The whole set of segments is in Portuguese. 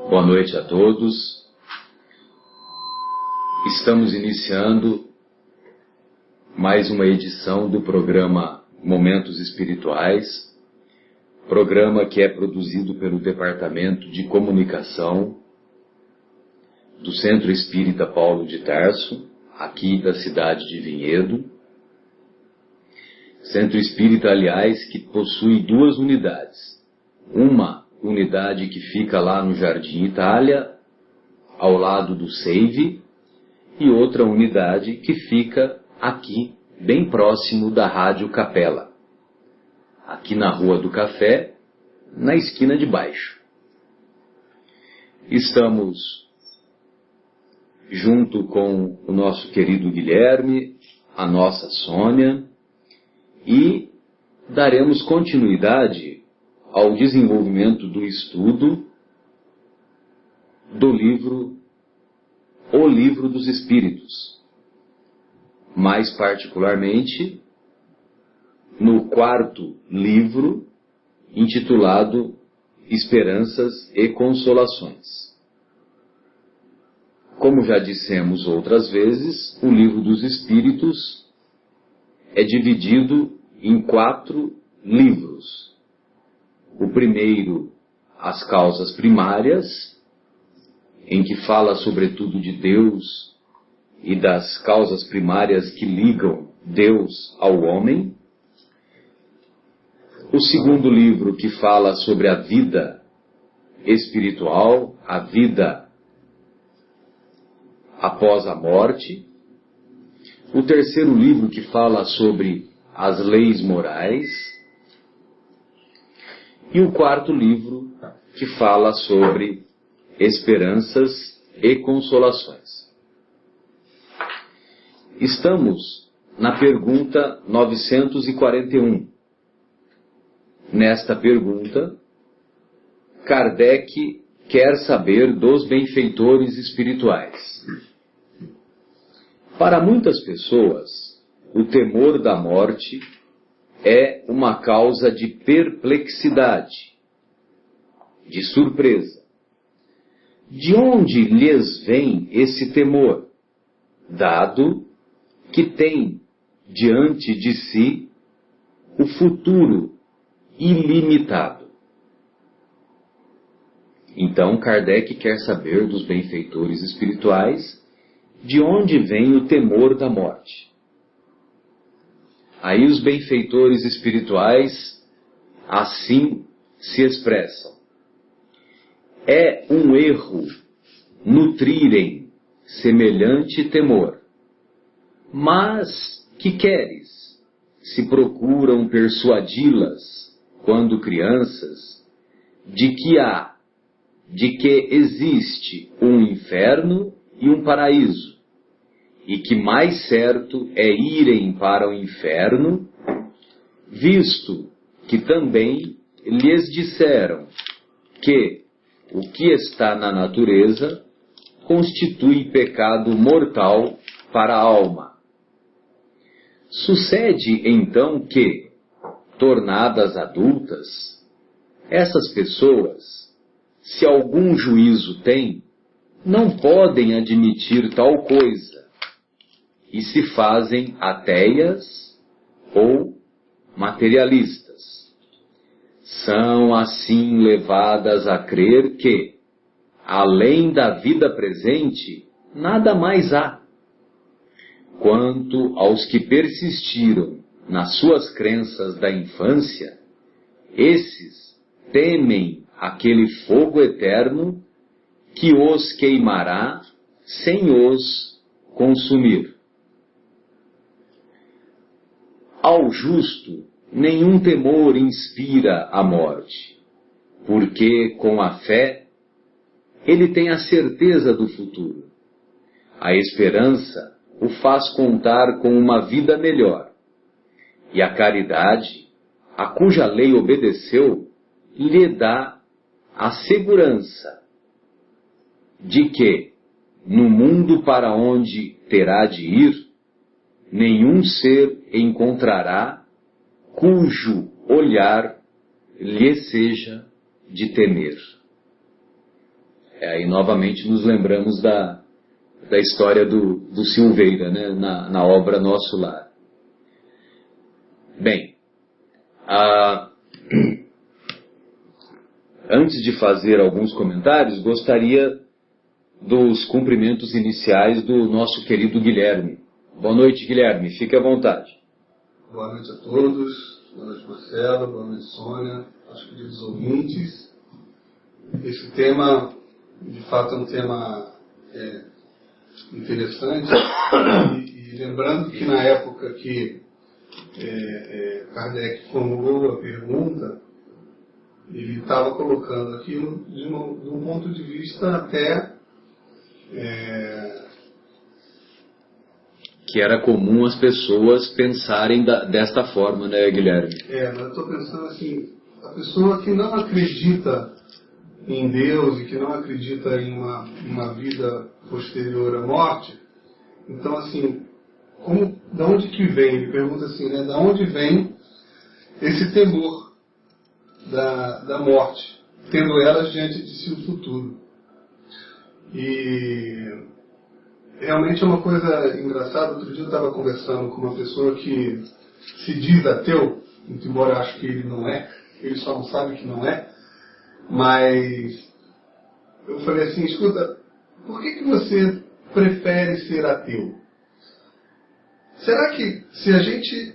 Boa noite a todos. Estamos iniciando mais uma edição do programa Momentos Espirituais, programa que é produzido pelo Departamento de Comunicação do Centro Espírita Paulo de Tarso, aqui da cidade de Vinhedo. Centro Espírita, aliás, que possui duas unidades. Uma unidade que fica lá no Jardim Itália, ao lado do Seive, e outra unidade que fica aqui, bem próximo da Rádio Capela, aqui na Rua do Café, na esquina de baixo. Estamos junto com o nosso querido Guilherme, a nossa Sônia, e daremos continuidade ao desenvolvimento do estudo do livro O Livro dos Espíritos, mais particularmente no quarto livro, intitulado Esperanças e Consolações. Como já dissemos outras vezes, o Livro dos Espíritos é dividido em 4 livros. O primeiro, As Causas Primárias, em que fala sobretudo de Deus e das causas primárias que ligam Deus ao homem. O segundo livro, que fala sobre a vida espiritual, a vida após a morte. O terceiro livro, que fala sobre as leis morais. E o quarto livro, que fala sobre esperanças e consolações. Estamos na pergunta 941. Nesta pergunta, Kardec quer saber dos benfeitores espirituais. Para muitas pessoas, o temor da morte é uma causa de perplexidade, de surpresa. De onde lhes vem esse temor, dado que tem diante de si o futuro ilimitado? Então, Kardec quer saber dos benfeitores espirituais de onde vem o temor da morte. Aí os benfeitores espirituais assim se expressam. É um erro nutrirem semelhante temor. Mas que queres, se procuram persuadi-las, quando crianças, de que existe um inferno e um paraíso, e que mais certo é irem para o inferno, visto que também lhes disseram que o que está na natureza constitui pecado mortal para a alma. Sucede então que, tornadas adultas, essas pessoas, se algum juízo têm, não podem admitir tal coisa, e se fazem ateias ou materialistas. São assim levadas a crer que, além da vida presente, nada mais há. Quanto aos que persistiram nas suas crenças da infância, esses temem aquele fogo eterno que os queimará sem os consumir. Ao justo, nenhum temor inspira a morte, porque com a fé ele tem a certeza do futuro. A esperança o faz contar com uma vida melhor, e a caridade, a cuja lei obedeceu, lhe dá a segurança de que, no mundo para onde terá de ir, nenhum ser encontrará cujo olhar lhe seja de temer. Aí novamente nos lembramos da história do Silveira, né, na obra Nosso Lar. Bem, antes de fazer alguns comentários, gostaria dos cumprimentos iniciais do nosso querido Guilherme. Boa noite, Guilherme. Fique à vontade. Boa noite a todos. Boa noite, Marcelo. Boa noite, Sônia. Aos queridos ouvintes. Esse tema, de fato, é um tema interessante. E lembrando que na época que Kardec formulou a pergunta, ele estava colocando aquilo de um ponto de vista até que era comum as pessoas pensarem desta forma, né, Guilherme? Mas eu estou pensando assim, a pessoa que não acredita em Deus e que não acredita em uma vida posterior à morte, então assim, da onde que vem? Ele pergunta assim, né, da onde vem esse temor da morte, tendo elas diante de si o futuro? E realmente é uma coisa engraçada. Outro dia eu estava conversando com uma pessoa que se diz ateu, embora eu acho que ele não é, ele só não sabe que não é, mas eu falei assim, escuta, por que você prefere ser ateu? Será que se a gente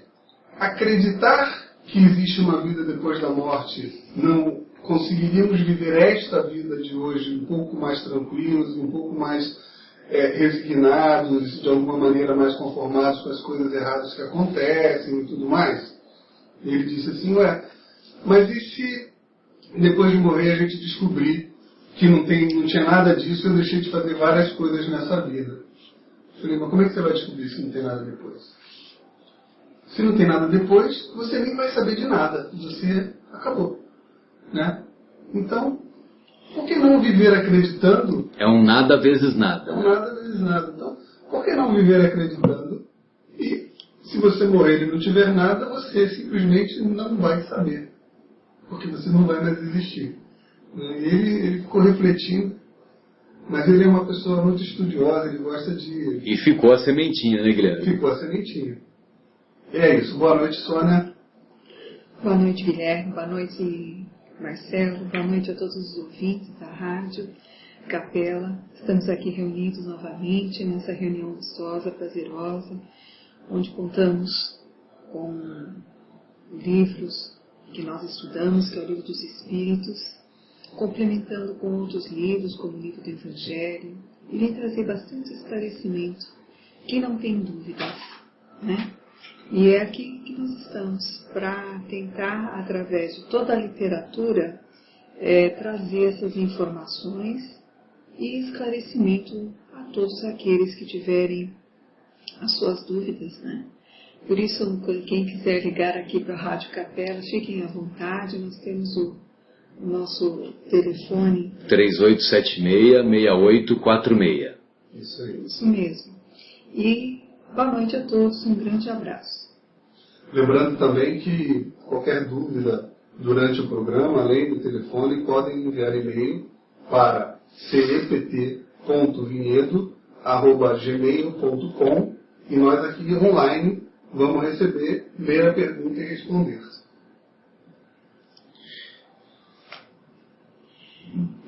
acreditar que existe uma vida depois da morte, não conseguiríamos viver esta vida de hoje um pouco mais tranquilos, um pouco mais resignados, de alguma maneira mais conformados com as coisas erradas que acontecem e tudo mais? E ele disse assim, mas e se depois de morrer a gente descobrir que não tinha nada disso, eu deixei de fazer várias coisas nessa vida? Eu falei, mas como é que você vai descobrir se não tem nada depois? Se não tem nada depois, você nem vai saber de nada. Você acabou. Né? Então, por que não viver acreditando? É um nada vezes nada. É um nada vezes nada. Então, por que não viver acreditando? E se você morrer e não tiver nada, você simplesmente não vai saber. Porque você não vai mais existir. E ele ficou refletindo. Mas ele é uma pessoa muito estudiosa, ele gosta de... E ficou a sementinha, né, Guilherme? Ficou a sementinha. E é isso. Boa noite, Sônia. Boa noite, Guilherme. Boa noite, Marcelo. Boa noite a todos os ouvintes da rádio Capela. Estamos aqui reunidos novamente nessa reunião gostosa, prazerosa, onde contamos com livros que nós estudamos, que é o Livro dos Espíritos, complementando com outros livros, como o Livro do Evangelho, e vem trazer bastante esclarecimento, que não tem dúvidas, né? E é aqui que nós estamos, para tentar, através de toda a literatura, trazer essas informações e esclarecimento a todos aqueles que tiverem as suas dúvidas, né? Por isso, quem quiser ligar aqui para a Rádio Capela, fiquem à vontade, nós temos o nosso telefone 3876-6846. Isso aí. Isso mesmo. E boa noite a todos, um grande abraço. Lembrando também que qualquer dúvida durante o programa, além do telefone, podem enviar e-mail para cept.vinhedo@gmail.com e nós aqui online vamos receber, ler a pergunta e responder.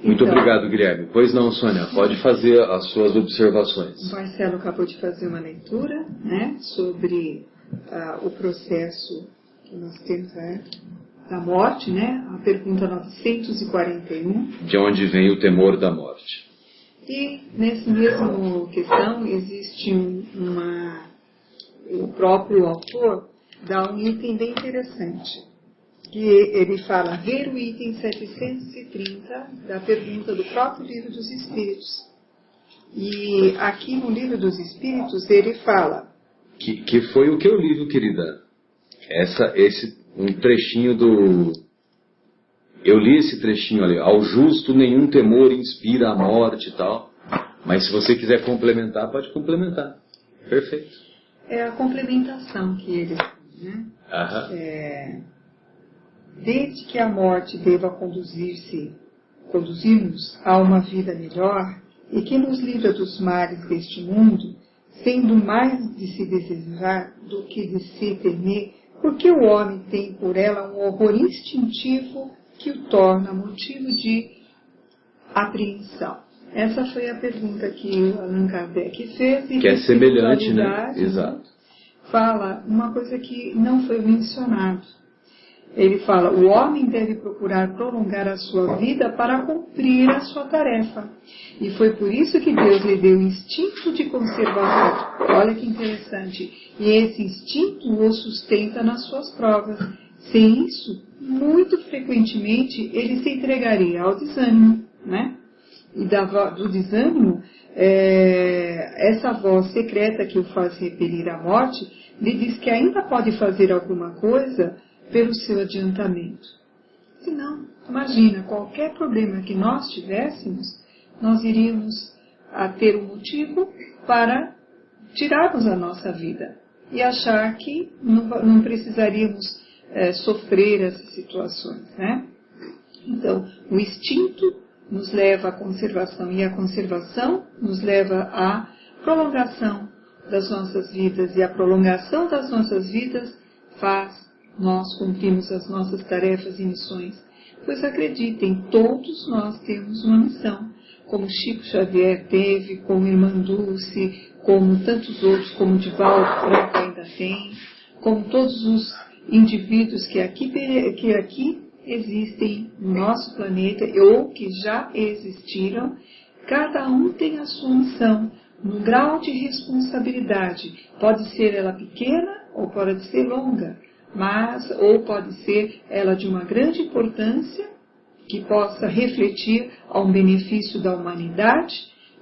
Muito obrigado, Guilherme. Pois não, Sônia, pode fazer as suas observações. O Marcelo acabou de fazer uma leitura, né, sobre o processo que nós temos da morte, né, a pergunta 941. De onde vem o temor da morte? E nessa mesma questão existe o próprio autor dá um item bem interessante, que ele fala, ver o item 730 da pergunta do próprio Livro dos Espíritos. E aqui no Livro dos Espíritos ele fala... Que foi o que eu li, viu, querida? Um trechinho do... Eu li esse trechinho ali. Ao justo nenhum temor inspira a morte e tal. Mas se você quiser complementar, pode complementar. Perfeito. É a complementação que ele tem, né? Aham. Desde que a morte deva conduzir-se conduzir-nos a uma vida melhor e que nos livra dos males deste mundo, sendo mais de se desejar do que de se temer, porque o homem tem por ela um horror instintivo que o torna motivo de apreensão. Essa foi a pergunta que o Allan Kardec fez. E que é semelhante, né? Exato. Fala uma coisa que não foi mencionado. Ele fala, o homem deve procurar prolongar a sua vida para cumprir a sua tarefa. E foi por isso que Deus lhe deu o instinto de conservação. Olha que interessante. E esse instinto o sustenta nas suas provas. Sem isso, muito frequentemente, ele se entregaria ao desânimo, né? E do desânimo, essa voz secreta que o faz repelir a morte, lhe diz que ainda pode fazer alguma coisa pelo seu adiantamento. Se não, imagina, qualquer problema que nós tivéssemos, nós iríamos a ter um motivo para tirarmos a nossa vida e achar que não precisaríamos sofrer essas situações, né? Então, o instinto nos leva à conservação e a conservação nos leva à prolongação das nossas vidas, e a prolongação das nossas vidas faz nós cumprimos as nossas tarefas e missões. Pois acreditem, todos nós temos uma missão, como Chico Xavier teve, como Irmã Dulce, como tantos outros, como Divaldo Franco ainda tem, como todos os indivíduos que aqui existem no nosso planeta, ou que já existiram. Cada um tem a sua missão, no grau de responsabilidade. Pode ser ela pequena ou pode ser longa, ou pode ser ela de uma grande importância, que possa refletir a um benefício da humanidade,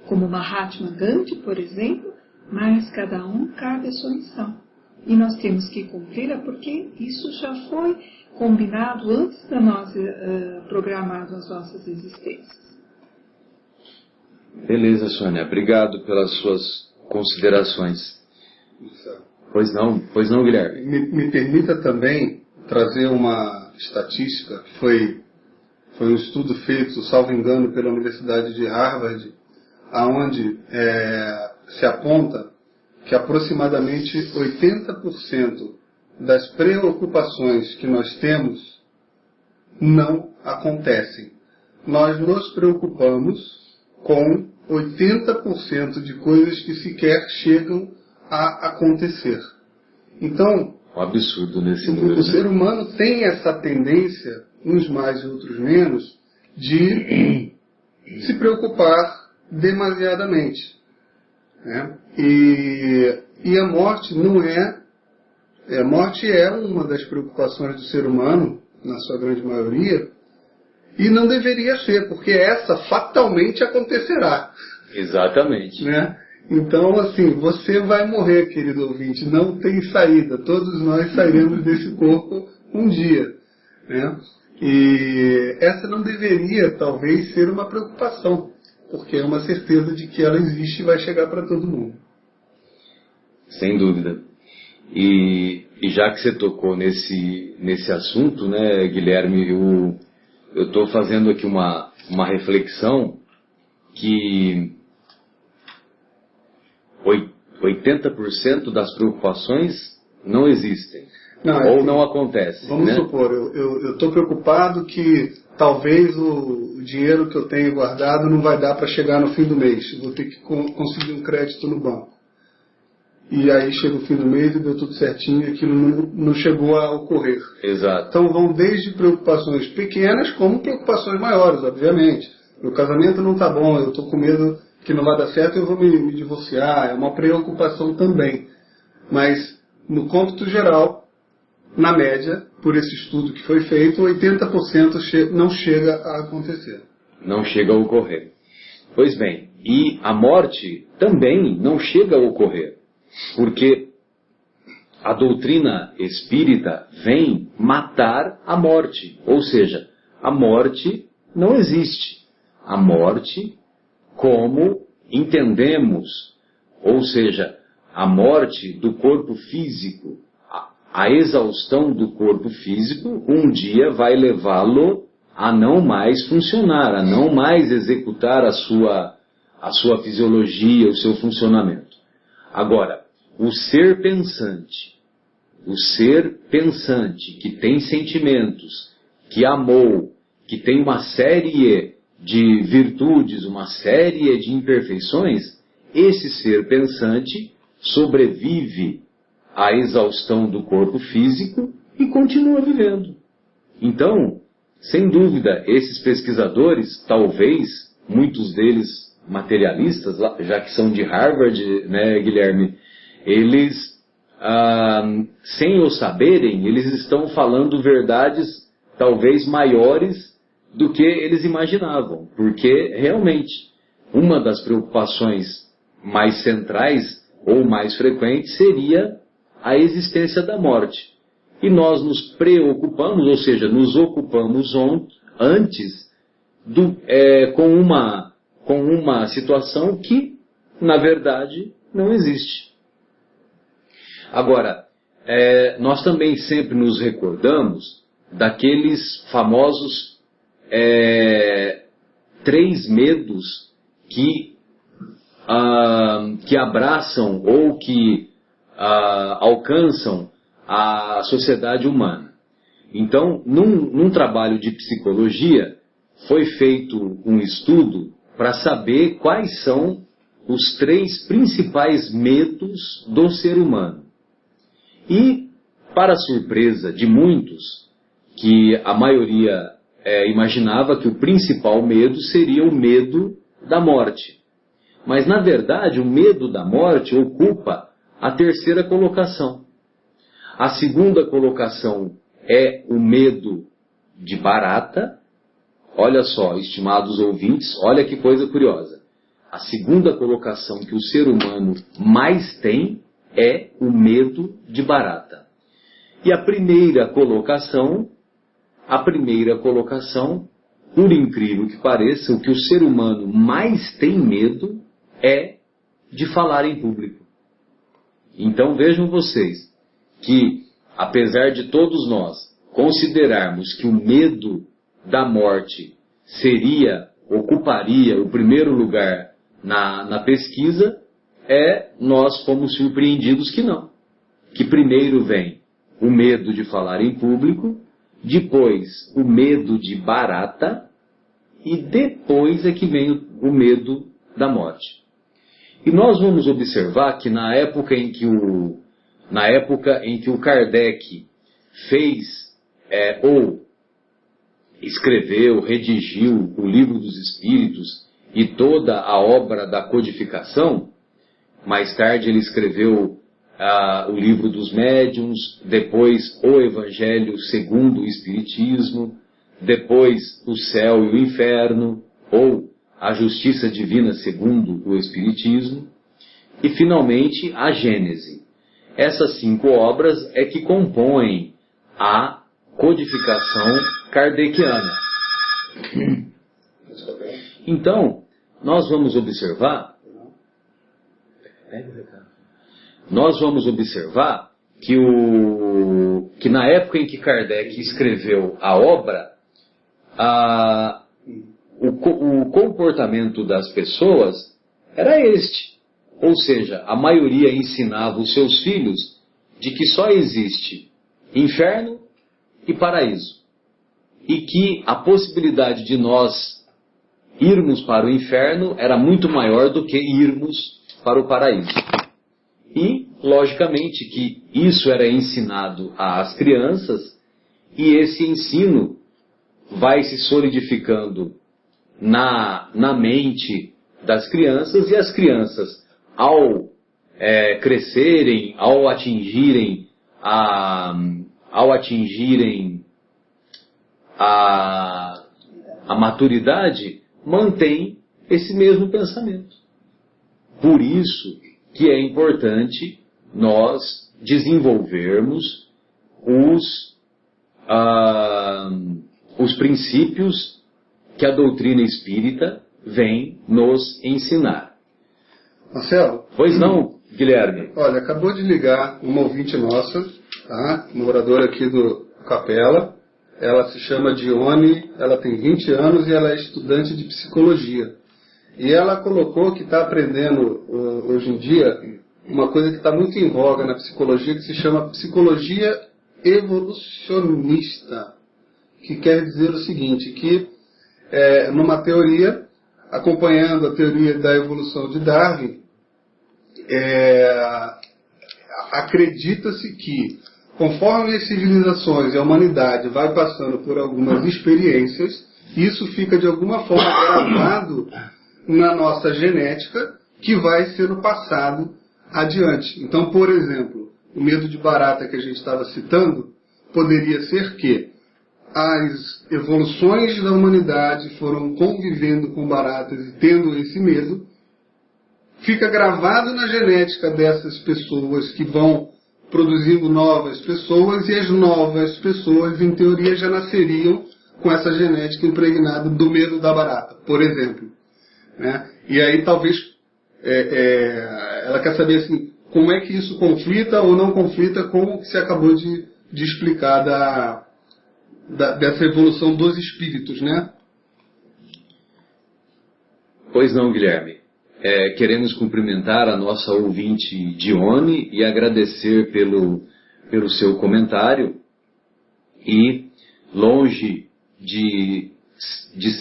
como Mahatma Gandhi, por exemplo, mas cada um cabe a sua missão. E nós temos que cumpri-la porque isso já foi combinado antes de nós programarmos as nossas existências. Beleza, Sônia. Obrigado pelas suas considerações. Pois não, Guilherme. Me permita também trazer uma estatística que foi um estudo feito, salvo engano, pela Universidade de Harvard, onde se aponta que aproximadamente 80% das preocupações que nós temos não acontecem. Nós nos preocupamos com 80% de coisas que sequer chegam a acontecer. Então, um absurdo nesse número. O ser humano tem essa tendência, uns mais e outros menos, de se preocupar demasiadamente. Né? E a morte não é... A morte é uma das preocupações do ser humano, na sua grande maioria, e não deveria ser, porque essa fatalmente acontecerá. Exatamente. Né? Então, assim, você vai morrer, querido ouvinte, não tem saída. Todos nós sairemos desse corpo um dia. Né? E essa não deveria, talvez, ser uma preocupação, porque é uma certeza de que ela existe e vai chegar para todo mundo. Sem dúvida. E já que você tocou nesse assunto, né, Guilherme, eu estou fazendo aqui uma reflexão que 80% das preocupações não existem, não acontecem. Vamos supor, eu estou preocupado que talvez o dinheiro que eu tenho guardado não vai dar para chegar no fim do mês. Vou ter que conseguir um crédito no banco. E aí chega o fim do mês e deu tudo certinho e aquilo não chegou a ocorrer. Exato. Então vão desde preocupações pequenas como preocupações maiores, obviamente. Meu casamento não está bom, eu estou com medo que não vai dar certo, eu vou me divorciar. É uma preocupação também. Mas no cômputo geral, na média, por esse estudo que foi feito, 80% não chega a acontecer. Não chega a ocorrer. Pois bem, e a morte também não chega a ocorrer. Porque a doutrina espírita vem matar a morte. Ou seja, a morte não existe. A morte, como entendemos, ou seja, a morte do corpo físico, a exaustão do corpo físico, um dia vai levá-lo a não mais funcionar, a não mais executar a sua fisiologia, o seu funcionamento. Agora, o ser pensante, que tem sentimentos, que amou, que tem uma série de virtudes, uma série de imperfeições, esse ser pensante sobrevive à exaustão do corpo físico e continua vivendo. Então, sem dúvida, esses pesquisadores, talvez, muitos deles materialistas, já que são de Harvard, né, Guilherme, eles, sem o saberem, eles estão falando verdades talvez maiores do que eles imaginavam, porque realmente uma das preocupações mais centrais ou mais frequentes seria a existência da morte. E nós nos preocupamos, ou seja, nos ocupamos antes com uma situação que, na verdade, não existe. Agora, nós também sempre nos recordamos daqueles famosos 3 medos que abraçam ou que alcançam a sociedade humana. Então, num trabalho de psicologia, foi feito um estudo para saber quais são os 3 principais medos do ser humano. E, para surpresa de muitos, que a maioria imaginava que o principal medo seria o medo da morte. Mas, na verdade, o medo da morte ocupa a 3ª colocação. A 2ª colocação é o medo de barata. Olha só, estimados ouvintes, olha que coisa curiosa. A 2ª colocação que o ser humano mais tem é o medo de barata. E a primeira colocação, por incrível que pareça, o que o ser humano mais tem medo é de falar em público. Então vejam vocês que, apesar de todos nós considerarmos que o medo da morte ocuparia o primeiro lugar na pesquisa, nós fomos surpreendidos que não. Que primeiro vem o medo de falar em público, depois o medo de barata, e depois é que vem o medo da morte. E nós vamos observar que na época em que o Kardec fez, ou escreveu, redigiu o Livro dos Espíritos e toda a obra da codificação, mais tarde ele escreveu o Livro dos Médiuns, depois o Evangelho segundo o Espiritismo, depois o Céu e o Inferno, ou a Justiça Divina segundo o Espiritismo, e finalmente a Gênese. Essas 5 obras é que compõem a codificação kardeciana. Então, nós vamos observar que na época em que Kardec escreveu a obra, o comportamento das pessoas era este. Ou seja, a maioria ensinava os seus filhos de que só existe inferno e paraíso. E que a possibilidade de nós irmos para o inferno era muito maior do que irmos para o paraíso. E, logicamente, que isso era ensinado às crianças, e esse ensino vai se solidificando na mente das crianças, e as crianças, ao crescerem, ao atingirem a maturidade, mantêm esse mesmo pensamento. Por isso que é importante nós desenvolvermos os princípios que a doutrina espírita vem nos ensinar. Marcelo? Pois não, Guilherme? Olha, acabou de ligar uma ouvinte nossa, tá? Moradora aqui do Capela. Ela se chama Dione, ela tem 20 anos e ela é estudante de psicologia. E ela colocou que está aprendendo hoje em dia uma coisa que está muito em voga na psicologia, que se chama psicologia evolucionista, que quer dizer o seguinte, que numa teoria, acompanhando a teoria da evolução de Darwin, acredita-se que, conforme as civilizações e a humanidade vai passando por algumas experiências, isso fica de alguma forma gravado na nossa genética, que vai sendo passado adiante. Então, por exemplo, o medo de barata que a gente estava citando, poderia ser que as evoluções da humanidade foram convivendo com baratas e tendo esse medo, fica gravado na genética dessas pessoas que vão produzindo novas pessoas, e as novas pessoas, em teoria, já nasceriam com essa genética impregnada do medo da barata, por exemplo. Né? E aí talvez ela quer saber assim, como é que isso conflita ou não conflita com o que se acabou de explicar dessa evolução dos espíritos, né? Pois não, Guilherme. Queremos cumprimentar a nossa ouvinte Dione e agradecer pelo seu comentário. E, longe de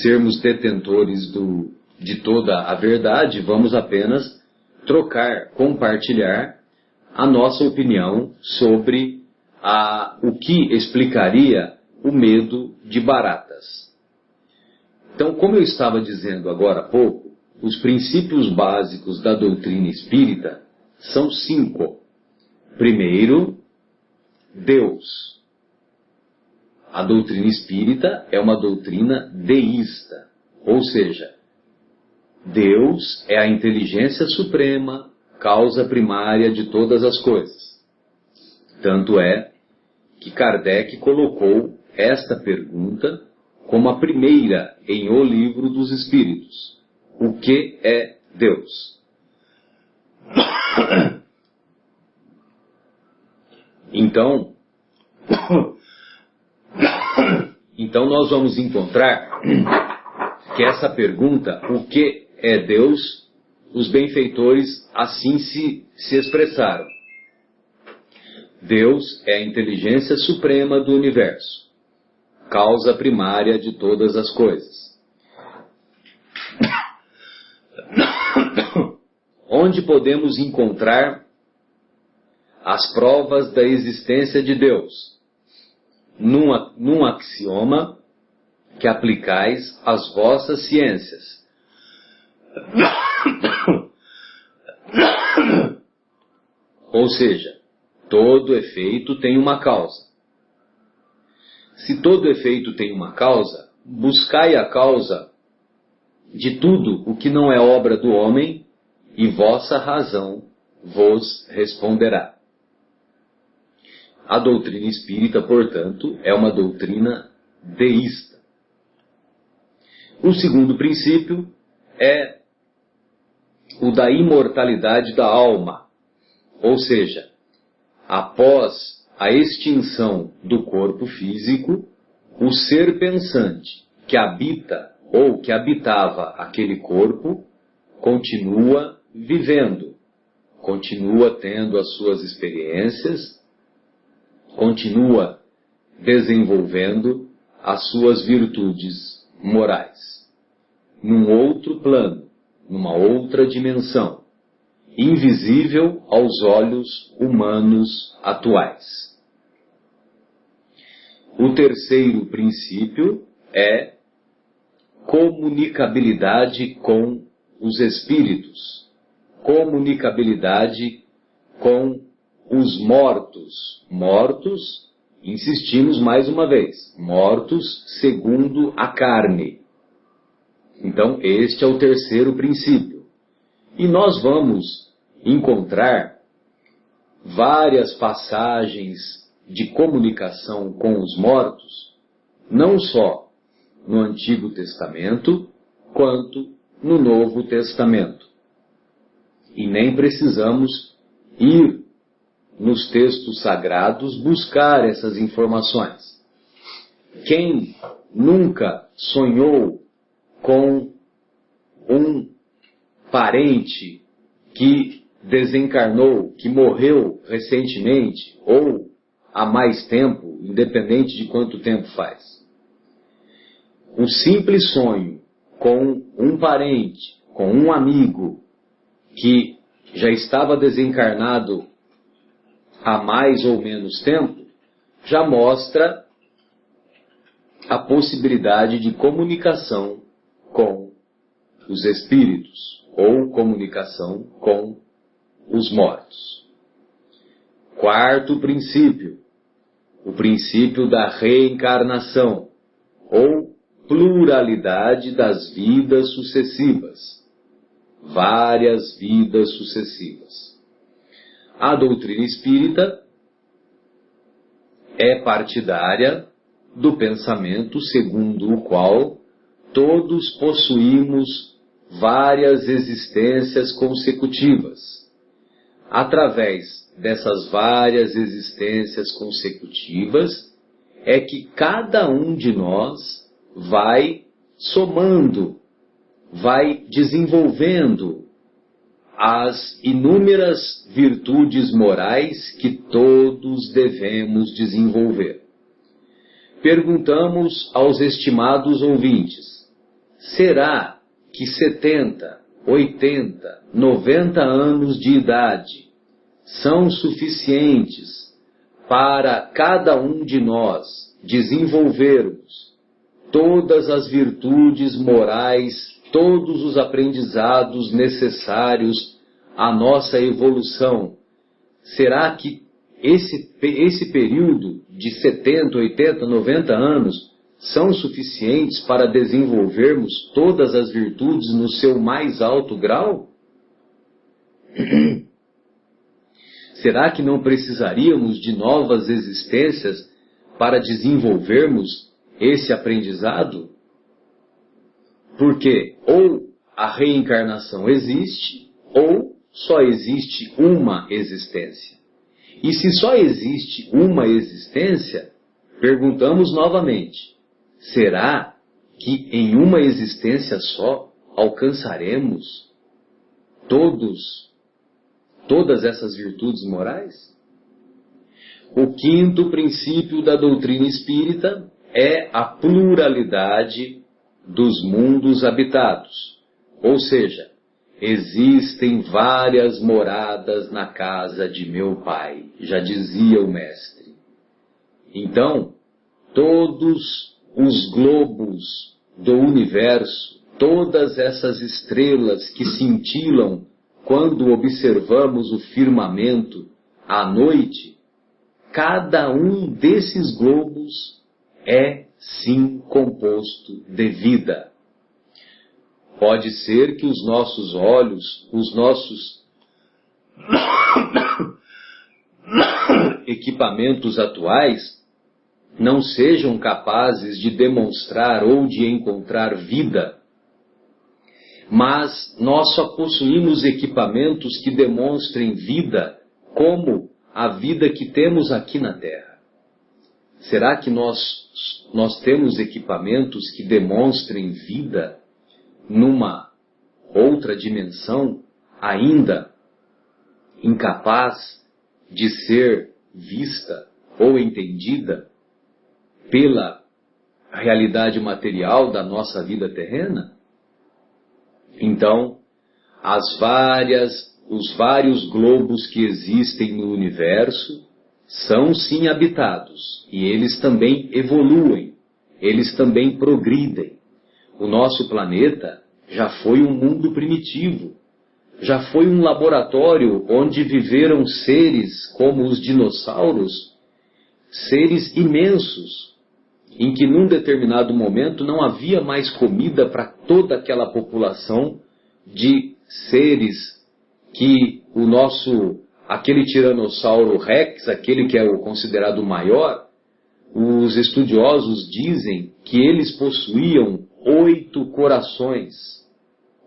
sermos detentores de toda a verdade, vamos apenas trocar, compartilhar a nossa opinião sobre o que explicaria o medo de baratas. Então, como eu estava dizendo agora há pouco, os princípios básicos da doutrina espírita são 5. Primeiro, Deus. A doutrina espírita é uma doutrina deísta, ou seja, Deus é a inteligência suprema, causa primária de todas as coisas. Tanto é que Kardec colocou esta pergunta como a primeira em O Livro dos Espíritos. O que é Deus? Então nós vamos encontrar que essa pergunta, o que é Deus, os benfeitores assim se expressaram. Deus é a inteligência suprema do universo, causa primária de todas as coisas. Onde podemos encontrar as provas da existência de Deus? Num axioma que aplicais às vossas ciências. Ou seja, todo efeito tem uma causa. Se todo efeito tem uma causa, buscai a causa de tudo o que não é obra do homem, e vossa razão vos responderá. A doutrina espírita, portanto, é uma doutrina deísta. O segundo princípio é o da imortalidade da alma, ou seja, após a extinção do corpo físico, o ser pensante que habita ou que habitava aquele corpo continua vivendo, continua tendo as suas experiências, continua desenvolvendo as suas virtudes morais, num outro plano, numa outra dimensão, invisível aos olhos humanos atuais. O terceiro princípio é comunicabilidade com os espíritos, comunicabilidade com os mortos. Mortos, insistimos mais uma vez, mortos segundo a carne. Então, este é o terceiro princípio. E nós vamos encontrar várias passagens de comunicação com os mortos, não só no Antigo Testamento, quanto no Novo Testamento. E nem precisamos ir nos textos sagrados buscar essas informações. Quem nunca sonhou com um parente que desencarnou, que morreu recentemente ou há mais tempo, independente de quanto tempo faz? Um simples sonho com um parente, com um amigo que já estava desencarnado há mais ou menos tempo, já mostra a possibilidade de comunicação com os espíritos ou comunicação com os mortos. Quarto princípio, o princípio da reencarnação ou pluralidade das vidas sucessivas, várias vidas sucessivas. A doutrina espírita é partidária do pensamento segundo o qual todos possuímos várias existências consecutivas. Através dessas várias existências consecutivas é que cada um de nós vai somando, vai desenvolvendo as inúmeras virtudes morais que todos devemos desenvolver. Perguntamos aos estimados ouvintes: será que 70, 80, 90 anos de idade são suficientes para cada um de nós desenvolvermos todas as virtudes morais, todos os aprendizados necessários à nossa evolução? Será que esse período de 70, 80, 90 anos são suficientes para desenvolvermos todas as virtudes no seu mais alto grau? Será que não precisaríamos de novas existências para desenvolvermos esse aprendizado? Porque ou a reencarnação existe, ou só existe uma existência. E se só existe uma existência, perguntamos novamente: será que em uma existência só alcançaremos todas essas virtudes morais? O quinto princípio da doutrina espírita é a pluralidade dos mundos habitados. Ou seja, existem várias moradas na casa de meu Pai, já dizia o mestre. Então, todos os globos do universo, todas essas estrelas que cintilam quando observamos o firmamento à noite, cada um desses globos é sim composto de vida. Pode ser que os nossos olhos, os nossos equipamentos atuais não sejam capazes de demonstrar ou de encontrar vida, mas nós só possuímos equipamentos que demonstrem vida como a vida que temos aqui na Terra. Será que nós temos equipamentos que demonstrem vida numa outra dimensão ainda incapaz de ser vista ou entendida pela realidade material da nossa vida terrena? Então, os vários globos que existem no universo são sim habitados, e eles também evoluem, eles também progridem. O nosso planeta já foi um mundo primitivo, já foi um laboratório onde viveram seres como os dinossauros, seres imensos, em que num determinado momento não havia mais comida para toda aquela população de seres que aquele Tiranossauro Rex, aquele que é o considerado maior, os estudiosos dizem que eles possuíam 8 corações.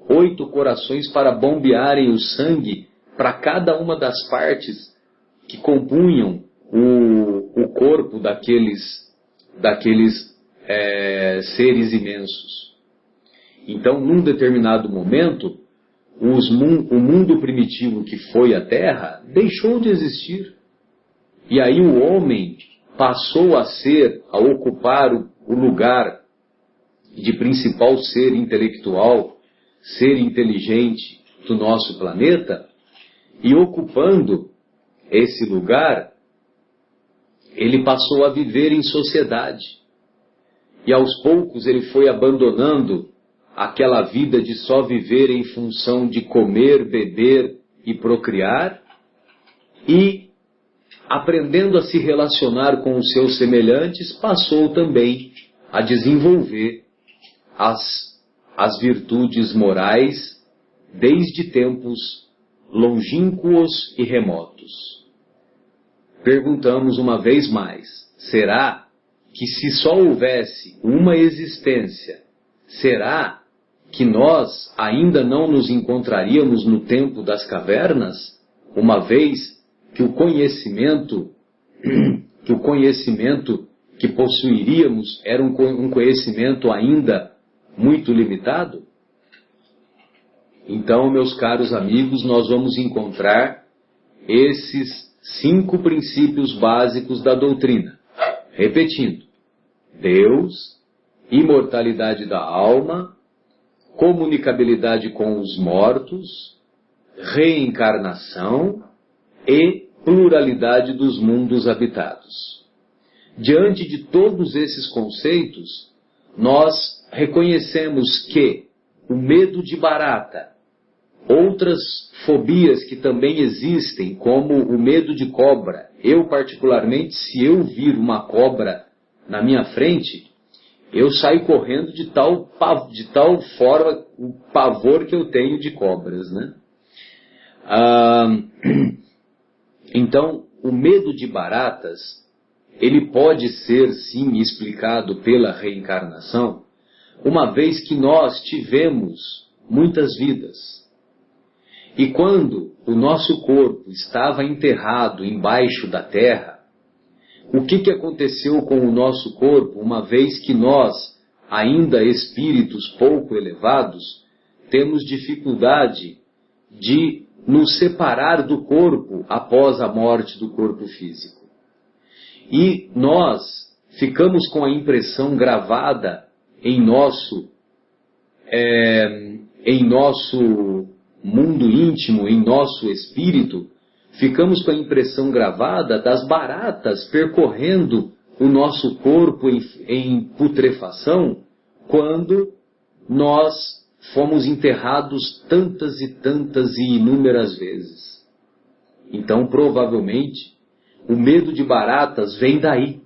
8 corações para bombearem o sangue para cada uma das partes que compunham o corpo daqueles seres imensos. Então, num determinado momento, o mundo primitivo que foi a Terra deixou de existir. E aí o homem passou a ocupar o lugar de principal ser intelectual, ser inteligente do nosso planeta, e ocupando esse lugar, ele passou a viver em sociedade. E aos poucos ele foi abandonando aquela vida de só viver em função de comer, beber e procriar, e aprendendo a se relacionar com os seus semelhantes, passou também a desenvolver as virtudes morais desde tempos longínquos e remotos. Perguntamos uma vez mais, será que se só houvesse uma existência, será que nós ainda não nos encontraríamos no tempo das cavernas, uma vez que o conhecimento que possuiríamos era um conhecimento ainda muito limitado? Então, meus caros amigos, nós vamos encontrar esses 5 princípios básicos da doutrina. Repetindo: Deus, imortalidade da alma, comunicabilidade com os mortos, reencarnação e pluralidade dos mundos habitados. Diante de todos esses conceitos, nós reconhecemos que o medo de barata, outras fobias que também existem, como o medo de cobra. Eu, particularmente, se eu vir uma cobra na minha frente, eu saio correndo de tal forma o pavor que eu tenho de cobras, né? Então, o medo de baratas, ele pode ser, sim, explicado pela reencarnação, uma vez que nós tivemos muitas vidas. E quando o nosso corpo estava enterrado embaixo da terra, o que aconteceu com o nosso corpo, uma vez que nós, ainda espíritos pouco elevados, temos dificuldade de nos separar do corpo após a morte do corpo físico? E nós ficamos com a impressão gravada em nosso mundo íntimo, em nosso espírito, ficamos com a impressão gravada das baratas percorrendo o nosso corpo em putrefação, quando nós fomos enterrados tantas e inúmeras vezes. Então, provavelmente, o medo de baratas vem daí.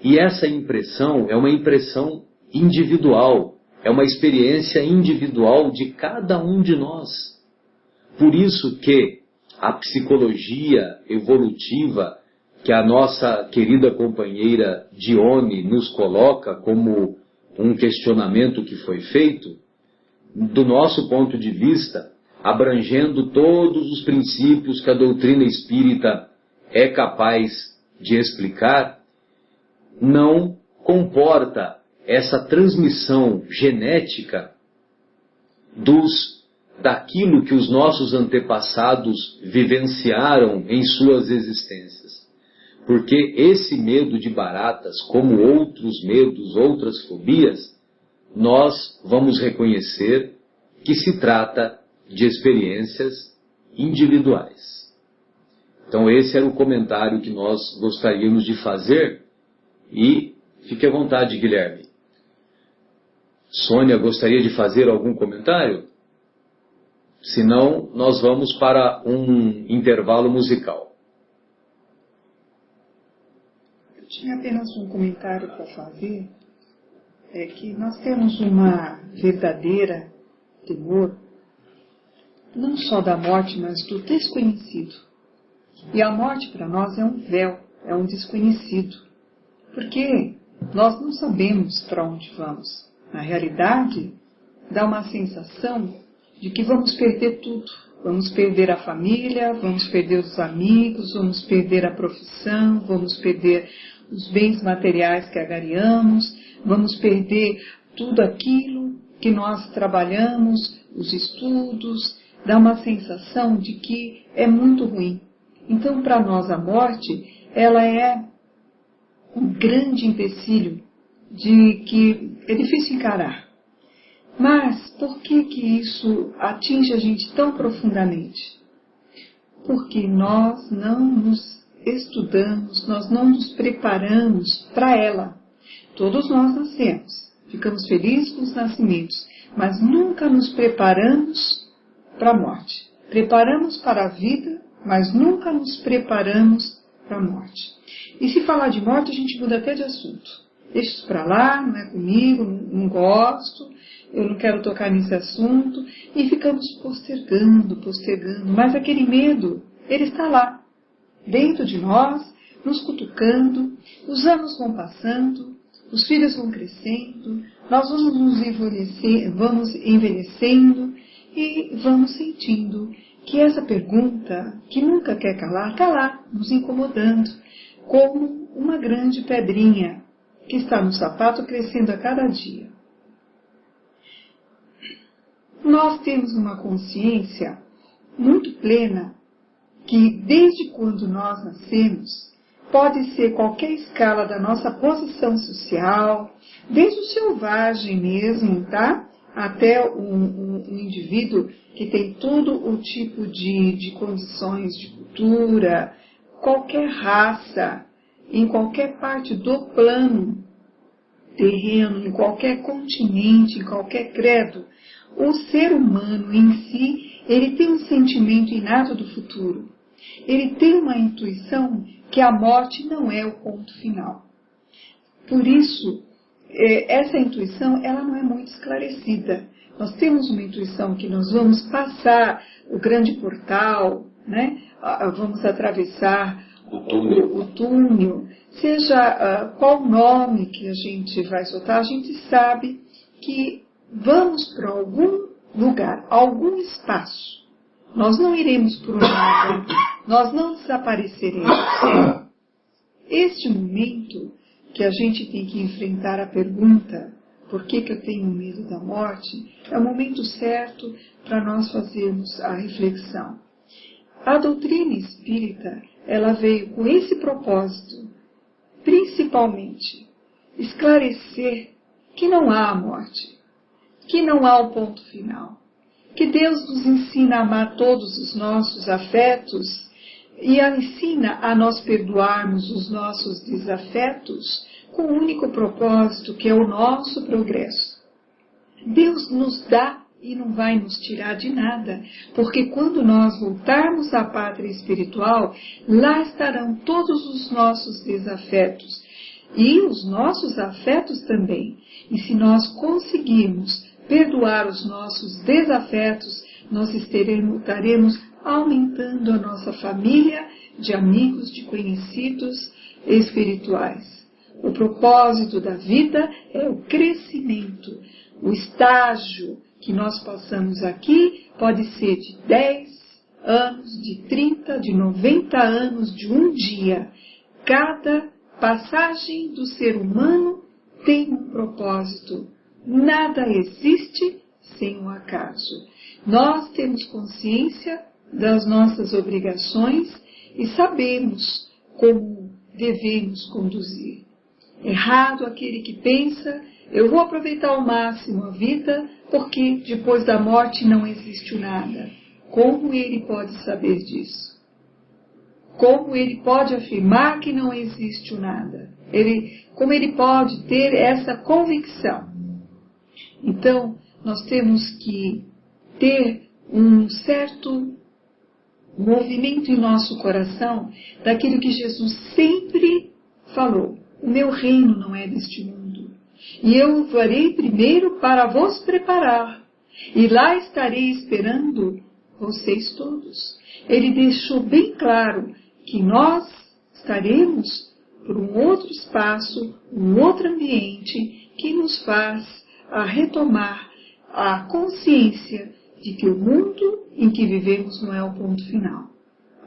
E essa impressão é uma impressão individual, é uma experiência individual de cada um de nós. Por isso que a psicologia evolutiva, que a nossa querida companheira Dione nos coloca como um questionamento que foi feito, do nosso ponto de vista, abrangendo todos os princípios que a doutrina espírita é capaz de explicar, não comporta essa transmissão genética daquilo que os nossos antepassados vivenciaram em suas existências. Porque esse medo de baratas, como outros medos, outras fobias, nós vamos reconhecer que se trata de experiências individuais. Então esse era o comentário que nós gostaríamos de fazer, e fique à vontade, Guilherme. Sônia gostaria de fazer algum comentário? Senão, nós vamos para um intervalo musical. Eu tinha apenas um comentário para fazer. É que nós temos uma verdadeira temor, não só da morte, mas do desconhecido. E a morte para nós é um véu, é um desconhecido. Porque nós não sabemos para onde vamos. Na realidade, dá uma sensação de que vamos perder tudo. Vamos perder a família, vamos perder os amigos, vamos perder a profissão, vamos perder os bens materiais que agariamos, Vamos perder tudo aquilo que nós trabalhamos, os estudos, dá uma sensação de que é muito ruim. Então, para nós, a morte, ela é um grande empecilho de que é difícil encarar. Mas, por que isso atinge a gente tão profundamente? Porque nós não nos estudamos, nós não nos preparamos para ela. Todos nós nascemos, ficamos felizes com os nascimentos, mas nunca nos preparamos para a morte. Preparamos para a vida, mas nunca nos preparamos para a morte. E se falar de morte, a gente muda até de assunto. Deixa isso para lá, não é comigo, não gosto, eu não quero tocar nesse assunto. E ficamos postergando. Mas aquele medo, ele está lá, dentro de nós, nos cutucando. Os anos vão passando, os filhos vão crescendo, nós vamos envelhecendo e vamos sentindo que essa pergunta, que nunca quer calar, está lá, nos incomodando, como uma grande pedrinha que está no sapato crescendo a cada dia. Nós temos uma consciência muito plena que desde quando nós nascemos, pode ser qualquer escala da nossa posição social, desde o selvagem mesmo, tá? Até um indivíduo que tem todo o tipo de condições de cultura, qualquer raça, em qualquer parte do plano terreno, em qualquer continente, em qualquer credo, o ser humano em si, ele tem um sentimento inato do futuro. Ele tem uma intuição que a morte não é o ponto final. Por isso, essa intuição, ela não é muito esclarecida. Nós temos uma intuição que nós vamos passar o grande portal, né? Vamos atravessar o túnel, seja qual nome que a gente vai soltar, a gente sabe que vamos para algum lugar, algum espaço. Nós não iremos para o nada, nós não desapareceremos. Este momento que a gente tem que enfrentar a pergunta, por que eu tenho medo da morte, é o momento certo para nós fazermos a reflexão. A doutrina espírita, ela veio com esse propósito, principalmente, esclarecer que não há a morte, que não há o ponto final, que Deus nos ensina a amar todos os nossos afetos e ensina a nós perdoarmos os nossos desafetos com o único propósito que é o nosso progresso. Deus nos dá e não vai nos tirar de nada, porque quando nós voltarmos à pátria espiritual, lá estarão todos os nossos desafetos e os nossos afetos também. E se nós conseguirmos perdoar os nossos desafetos, nós estaremos aumentando a nossa família de amigos, de conhecidos espirituais. O propósito da vida é o crescimento. O estágio que nós passamos aqui pode ser de 10 anos, de 30, de 90 anos, de um dia. Cada passagem do ser humano tem um propósito. Nada existe sem um acaso. Nós temos consciência das nossas obrigações e sabemos como devemos conduzir. Errado aquele que pensa, eu vou aproveitar ao máximo a vida, porque depois da morte não existe nada. Como ele pode saber disso? Como ele pode afirmar que não existe nada? Como ele pode ter essa convicção? Então, nós temos que ter um certo movimento em nosso coração daquilo que Jesus sempre falou. O meu reino não é deste mundo. E eu o farei primeiro para vos preparar. E lá estarei esperando vocês todos. Ele deixou bem claro que nós estaremos por um outro espaço, um outro ambiente que nos faz a retomar a consciência de que o mundo em que vivemos não é o ponto final,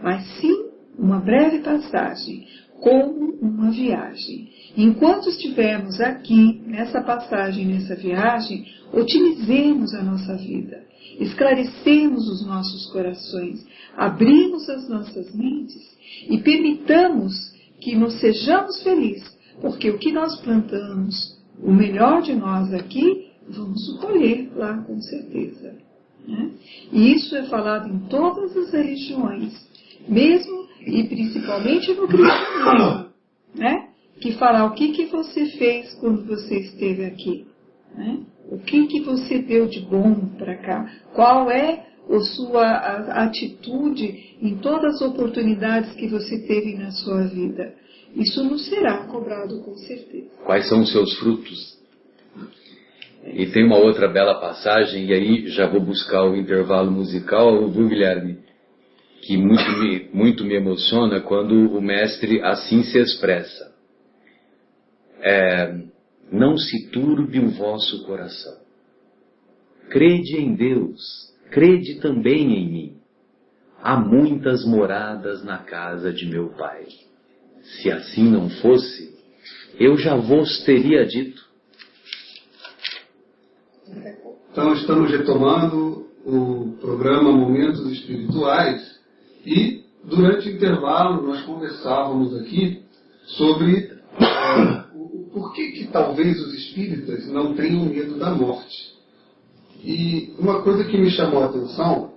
mas sim uma breve passagem, como uma viagem. Enquanto estivermos aqui, nessa passagem, nessa viagem, otimizemos a nossa vida, esclarecemos os nossos corações, abrimos as nossas mentes e permitamos que nos sejamos felizes, porque o que nós plantamos, o melhor de nós aqui, vamos o colher lá com certeza. Né? E isso é falado em todas as religiões, mesmo e principalmente no cristianismo, né? Que fala o que você fez quando você esteve aqui, né? O que você deu de bom para cá, qual é a sua atitude em todas as oportunidades que você teve na sua vida. Isso não será cobrado com certeza. Quais são os seus frutos? E tem uma outra bela passagem, e aí já vou buscar o intervalo musical, viu, Guilherme? Que muito me emociona quando o mestre assim se expressa. Não se turbe o vosso coração. Crede em Deus, crede também em mim. Há muitas moradas na casa de meu Pai. Se assim não fosse, eu já vos teria dito. Então estamos retomando o programa Momentos Espirituais e durante o intervalo nós conversávamos aqui sobre o porquê que talvez os espíritas não tenham medo da morte. E uma coisa que me chamou a atenção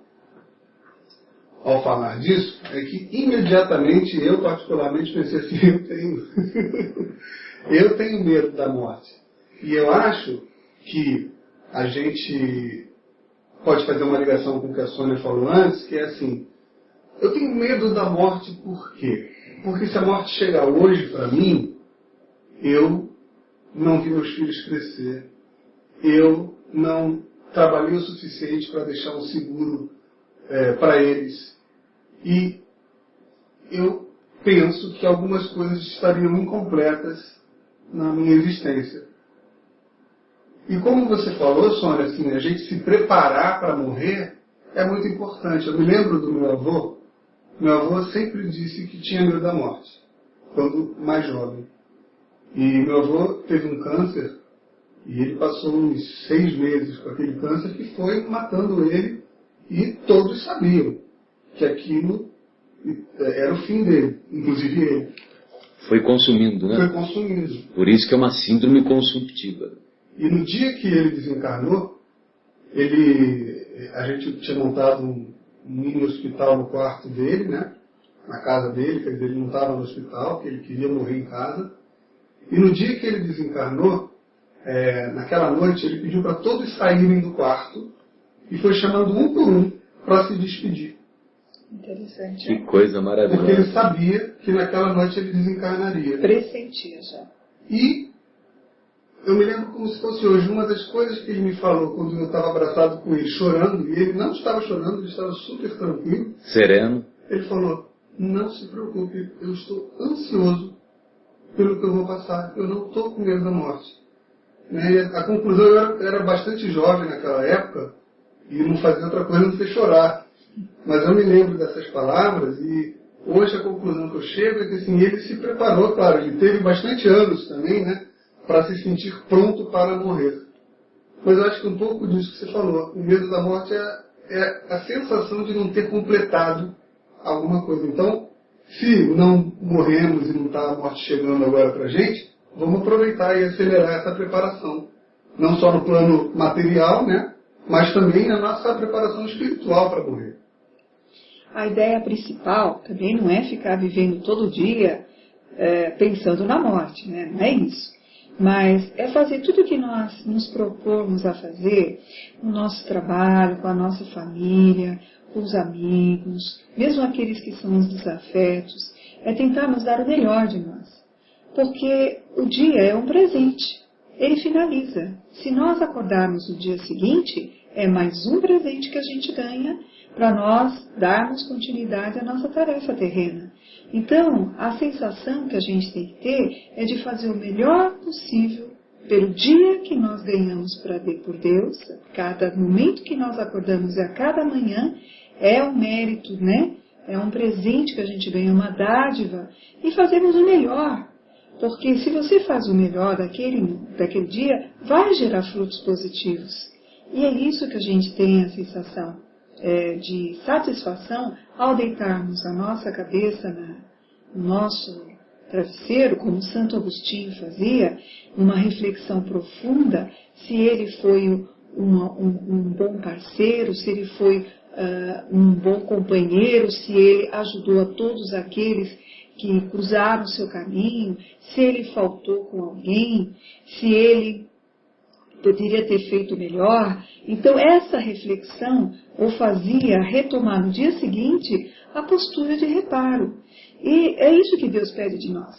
ao falar disso é que imediatamente eu particularmente pensei assim, eu tenho medo da morte. E eu acho que a gente pode fazer uma ligação com o que a Sônia falou antes, que é assim, eu tenho medo da morte por quê? Porque se a morte chegar hoje para mim, eu não vi meus filhos crescer, eu não trabalhei o suficiente para deixar um seguro para eles, e eu penso que algumas coisas estariam incompletas na minha existência. E como você falou, Sônia, assim, a gente se preparar para morrer é muito importante. Eu me lembro do meu avô. Meu avô sempre disse que tinha medo da morte, quando mais jovem. E meu avô teve um câncer, e ele passou uns 6 meses com aquele câncer que foi matando ele, e todos sabiam que aquilo era o fim dele, inclusive ele. Foi consumindo, né? Foi consumindo. Por isso que é uma síndrome consumptiva. E no dia que ele desencarnou, a gente tinha montado um mini hospital no quarto dele, né? Na casa dele, quer dizer, ele não estava no hospital, porque ele queria morrer em casa. E no dia que ele desencarnou, naquela noite, ele pediu para todos saírem do quarto e foi chamando um por um para se despedir. Interessante. Que coisa maravilhosa. Porque ele sabia que naquela noite ele desencarnaria. Pressentia já. E eu me lembro como se fosse hoje, uma das coisas que ele me falou quando eu estava abraçado com ele, chorando, e ele não estava chorando, ele estava super tranquilo. Sereno. Ele falou, não se preocupe, eu estou ansioso pelo que eu vou passar, eu não estou com medo da morte. E a conclusão, eu era bastante jovem naquela época, e não fazia outra coisa não ser chorar. Mas eu me lembro dessas palavras, e hoje a conclusão que eu chego é que assim, ele se preparou, claro, ele teve bastante anos também, né? Para se sentir pronto para morrer. Mas eu acho que um pouco disso que você falou, o medo da morte é a sensação de não ter completado alguma coisa. Então, se não morremos e não está a morte chegando agora para a gente, vamos aproveitar e acelerar essa preparação. Não só no plano material, né? Mas também na nossa preparação espiritual para morrer. A ideia principal também não é ficar vivendo todo dia pensando na morte, né? Não é isso. Mas é fazer tudo o que nós nos propomos a fazer no nosso trabalho, com a nossa família, com os amigos, mesmo aqueles que são os desafetos, é tentarmos dar o melhor de nós. Porque o dia é um presente, ele finaliza. Se nós acordarmos no dia seguinte, é mais um presente que a gente ganha para nós darmos continuidade à nossa tarefa terrena. Então, a sensação que a gente tem que ter é de fazer o melhor possível pelo dia que nós ganhamos por Deus. Cada momento que nós acordamos e a cada manhã é um mérito, né? é um presente que a gente ganha, uma dádiva, e fazemos o melhor. Porque se você faz o melhor daquele dia, vai gerar frutos positivos. E é isso que a gente tem a sensação de satisfação ao deitarmos a nossa cabeça no nosso travesseiro, como Santo Agostinho fazia, uma reflexão profunda, se ele foi um bom parceiro, se ele foi um bom companheiro, se ele ajudou a todos aqueles que cruzaram o seu caminho, se ele faltou com alguém, se ele poderia ter feito melhor. Então essa reflexão o fazia retomar no dia seguinte a postura de reparo. E é isso que Deus pede de nós.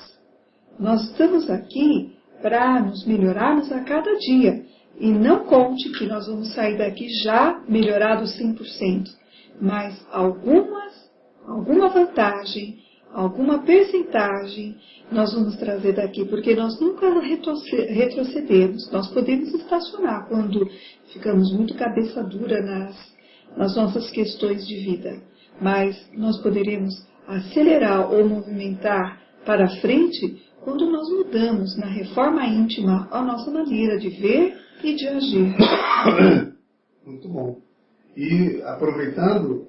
Nós estamos aqui para nos melhorarmos a cada dia. E não conte que nós vamos sair daqui já melhorados 100%. Mas alguma vantagem, alguma percentagem nós vamos trazer daqui. Porque nós nunca retrocedemos. Nós podemos estacionar quando ficamos muito cabeça dura nas nossas questões de vida. Mas nós poderemos acelerar ou movimentar para frente quando nós mudamos na reforma íntima a nossa maneira de ver e de agir. Muito bom. E aproveitando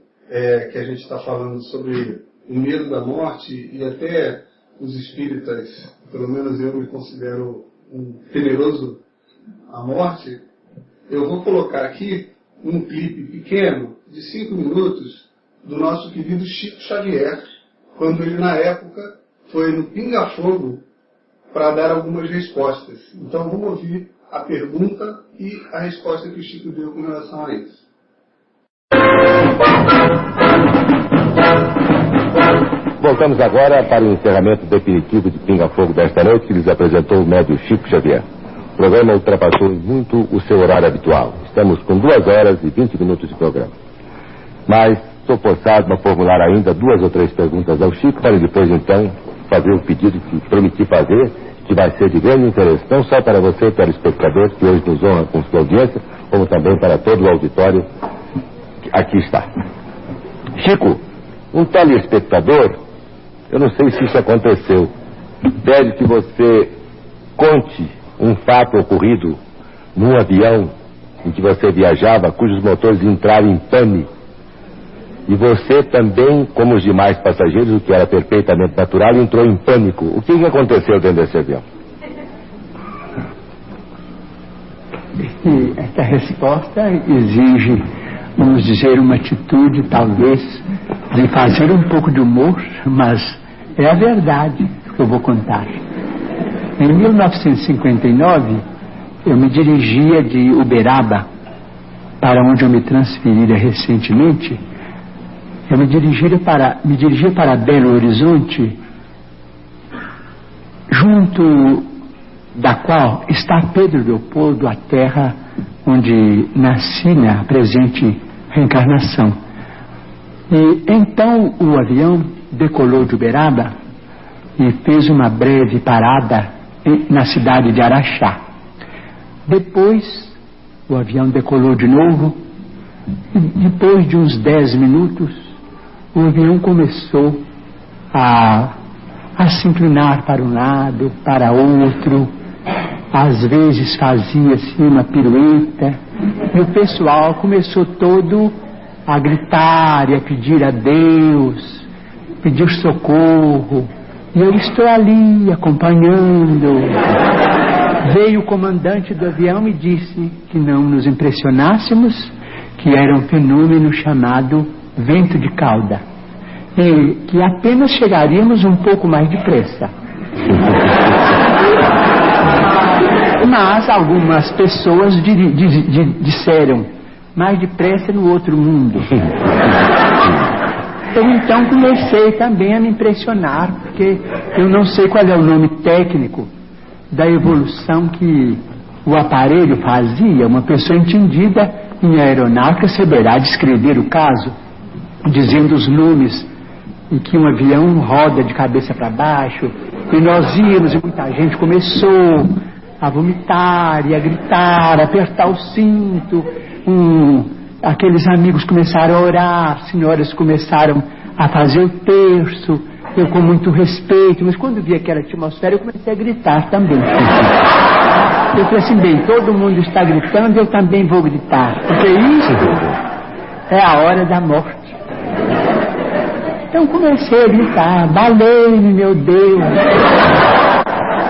que a gente está falando sobre o medo da morte, e até os espíritas, pelo menos eu me considero um temeroso à morte, eu vou colocar aqui um clipe pequeno de 5 minutos do nosso querido Chico Xavier, quando ele na época foi no Pinga Fogo para dar algumas respostas. Então vamos ouvir a pergunta e a resposta que o Chico deu com relação a isso. Voltamos agora para o encerramento definitivo de Pinga Fogo desta noite, que lhes apresentou o médium Chico Xavier. O programa ultrapassou muito o seu horário habitual. Estamos com 2 horas e 20 minutos de programa. Mas estou forçado a formular ainda 2 ou 3 perguntas ao Chico, para depois então fazer o pedido que prometi fazer, que vai ser de grande interesse, não só para você, telespectador, que hoje nos honra com sua audiência, como também para todo o auditório que aqui está. Chico, um telespectador, eu não sei se isso aconteceu, pede que você conte um fato ocorrido num avião em que você viajava, cujos motores entraram em pane. E você também, como os demais passageiros, o que era perfeitamente natural, entrou em pânico. O que aconteceu dentro desse avião? Essa resposta exige, vamos dizer, uma atitude, talvez, de fazer um pouco de humor, mas é a verdade que eu vou contar. Em 1959, eu me dirigia de Uberaba, para onde eu me transferira recentemente. Eu me dirigia para Belo Horizonte, junto da qual está Pedro Leopoldo, a terra onde nasci na presente reencarnação. E então o avião decolou de Uberaba e fez uma breve parada na cidade de Araxá. Depois o avião decolou de novo e depois de uns 10 minutos o avião começou a se inclinar para um lado, para outro. Às vezes fazia-se uma pirueta e o pessoal começou todo a gritar e a pedir a Deus, pedir socorro. E eu estou ali acompanhando. Veio o comandante do avião e disse que não nos impressionássemos, que era um fenômeno chamado vento de cauda, e que apenas chegaríamos um pouco mais depressa. Mas algumas pessoas disseram mais depressa no outro mundo. Eu então comecei também a me impressionar, porque eu não sei qual é o nome técnico da evolução que o aparelho fazia. Uma pessoa entendida em aeronáutica saberá descrever o caso, dizendo os nomes em que um avião roda de cabeça para baixo, e nós íamos e muita gente começou a vomitar e a gritar, a apertar o cinto. Aqueles amigos começaram a orar, senhoras começaram a fazer o terço, eu com muito respeito, mas quando vi aquela atmosfera eu comecei a gritar também. Eu falei assim, bem, todo mundo está gritando, eu também vou gritar, porque isso é a hora da morte. Então comecei a gritar, valei-me, meu Deus.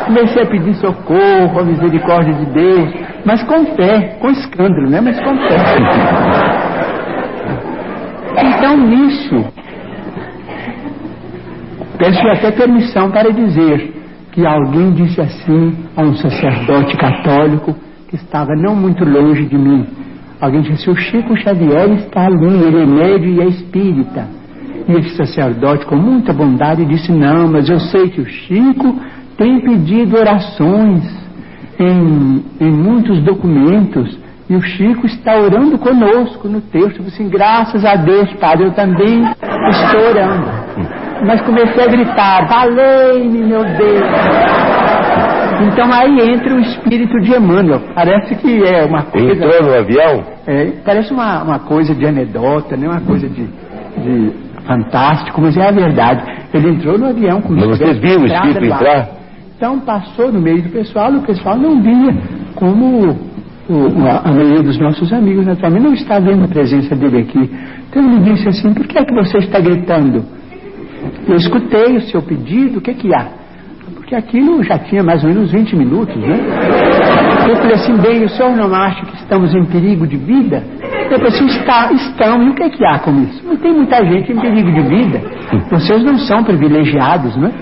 Comecei a pedir socorro, a misericórdia de Deus, mas com fé, com escândalo, né? Mas com fé. Então nisso, peço até permissão para dizer que alguém disse assim a um sacerdote católico que estava não muito longe de mim. Alguém disse, o Chico Xavier está ali, ele é médio e é espírita. E esse sacerdote, com muita bondade, disse, não, mas eu sei que o Chico tem pedido orações em muitos documentos, e o Chico está orando conosco no texto. Assim, graças a Deus, Padre, eu também estou orando. Mas comecei a gritar, valei-me, meu Deus. Então aí entra o espírito de Emmanuel. Parece que é uma coisa... Entrou no avião? Parece uma coisa de anedota, né? Uma coisa de fantástico, mas é a verdade. Ele entrou no avião... Mas você viu o espírito entrar? Então passou no meio do pessoal, e o pessoal não via como a maioria dos nossos amigos, naturalmente, não está vendo a presença dele aqui. Então ele disse assim, por que é que você está gritando? Eu escutei o seu pedido, o que é que há? Porque aquilo já tinha mais ou menos 20 minutos, né? Eu falei assim, bem, o senhor não acha que estamos em perigo de vida? Eu falei assim, estão, e o que é que há com isso? Não tem muita gente em perigo de vida. Vocês não são privilegiados, né?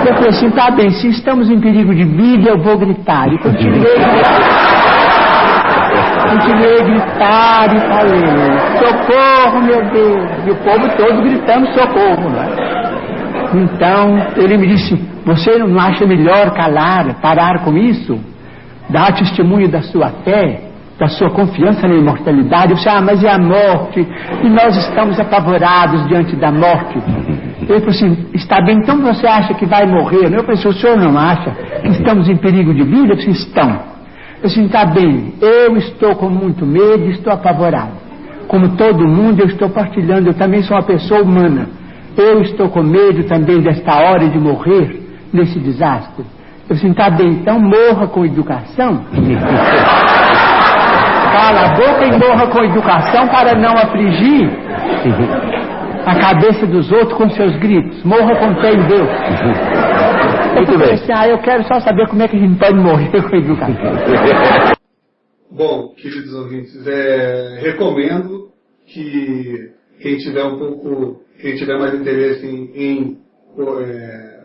Eu falei assim, tá bem, se estamos em perigo de vida, eu vou gritar. E continuei a gritar e falei, socorro, meu Deus. E o povo todo gritando socorro, né? Então ele me disse, você não acha melhor parar com isso? Dar testemunho da sua fé, da sua confiança na imortalidade? Eu disse, mas e a morte? E nós estamos apavorados diante da morte. Ele falou assim, está bem, então você acha que vai morrer? Eu falei assim, o senhor não acha que estamos em perigo de vida? Eu disse, estão. Eu disse, está bem, eu estou com muito medo e estou apavorado. Como todo mundo, eu estou partilhando, eu também sou uma pessoa humana. Eu estou com medo também desta hora de morrer nesse desastre. Eu disse, está bem, então morra com educação. Cala a boca e morra com educação para não afligir a cabeça dos outros com seus gritos. Morra com fé em Deus. Muito bem. Assim, eu quero só saber como é que a gente pode morrer com educação. Bom, queridos ouvintes, recomendo que quem tiver mais interesse em